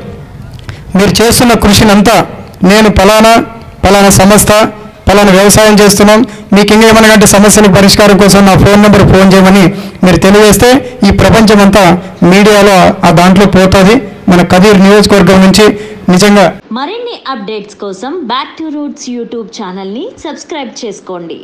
మీరు చేస్తున్న కృషినంతా నేను పలానా సంస్థ పలానా వ్యవసాయం చేస్తున్నాం, మీకు ఇంకేమనగంటే సమస్యల పరిష్కారం కోసం నా ఫోన్ నెంబర్ ఫోన్ చేయమని మీరు తెలియజేస్తే ఈ ప్రపంచం అంతా మీడియాలో ఆ దాంట్లో పోతుంది. మన కదిర్ నియోజకవర్గం నుంచి నిజంగా మరిన్ని అప్డేట్స్ కోసం బ్యాక్ టు రూట్స్ యూట్యూబ్ ఛానల్ని సబ్స్క్రైబ్ చేసుకోండి.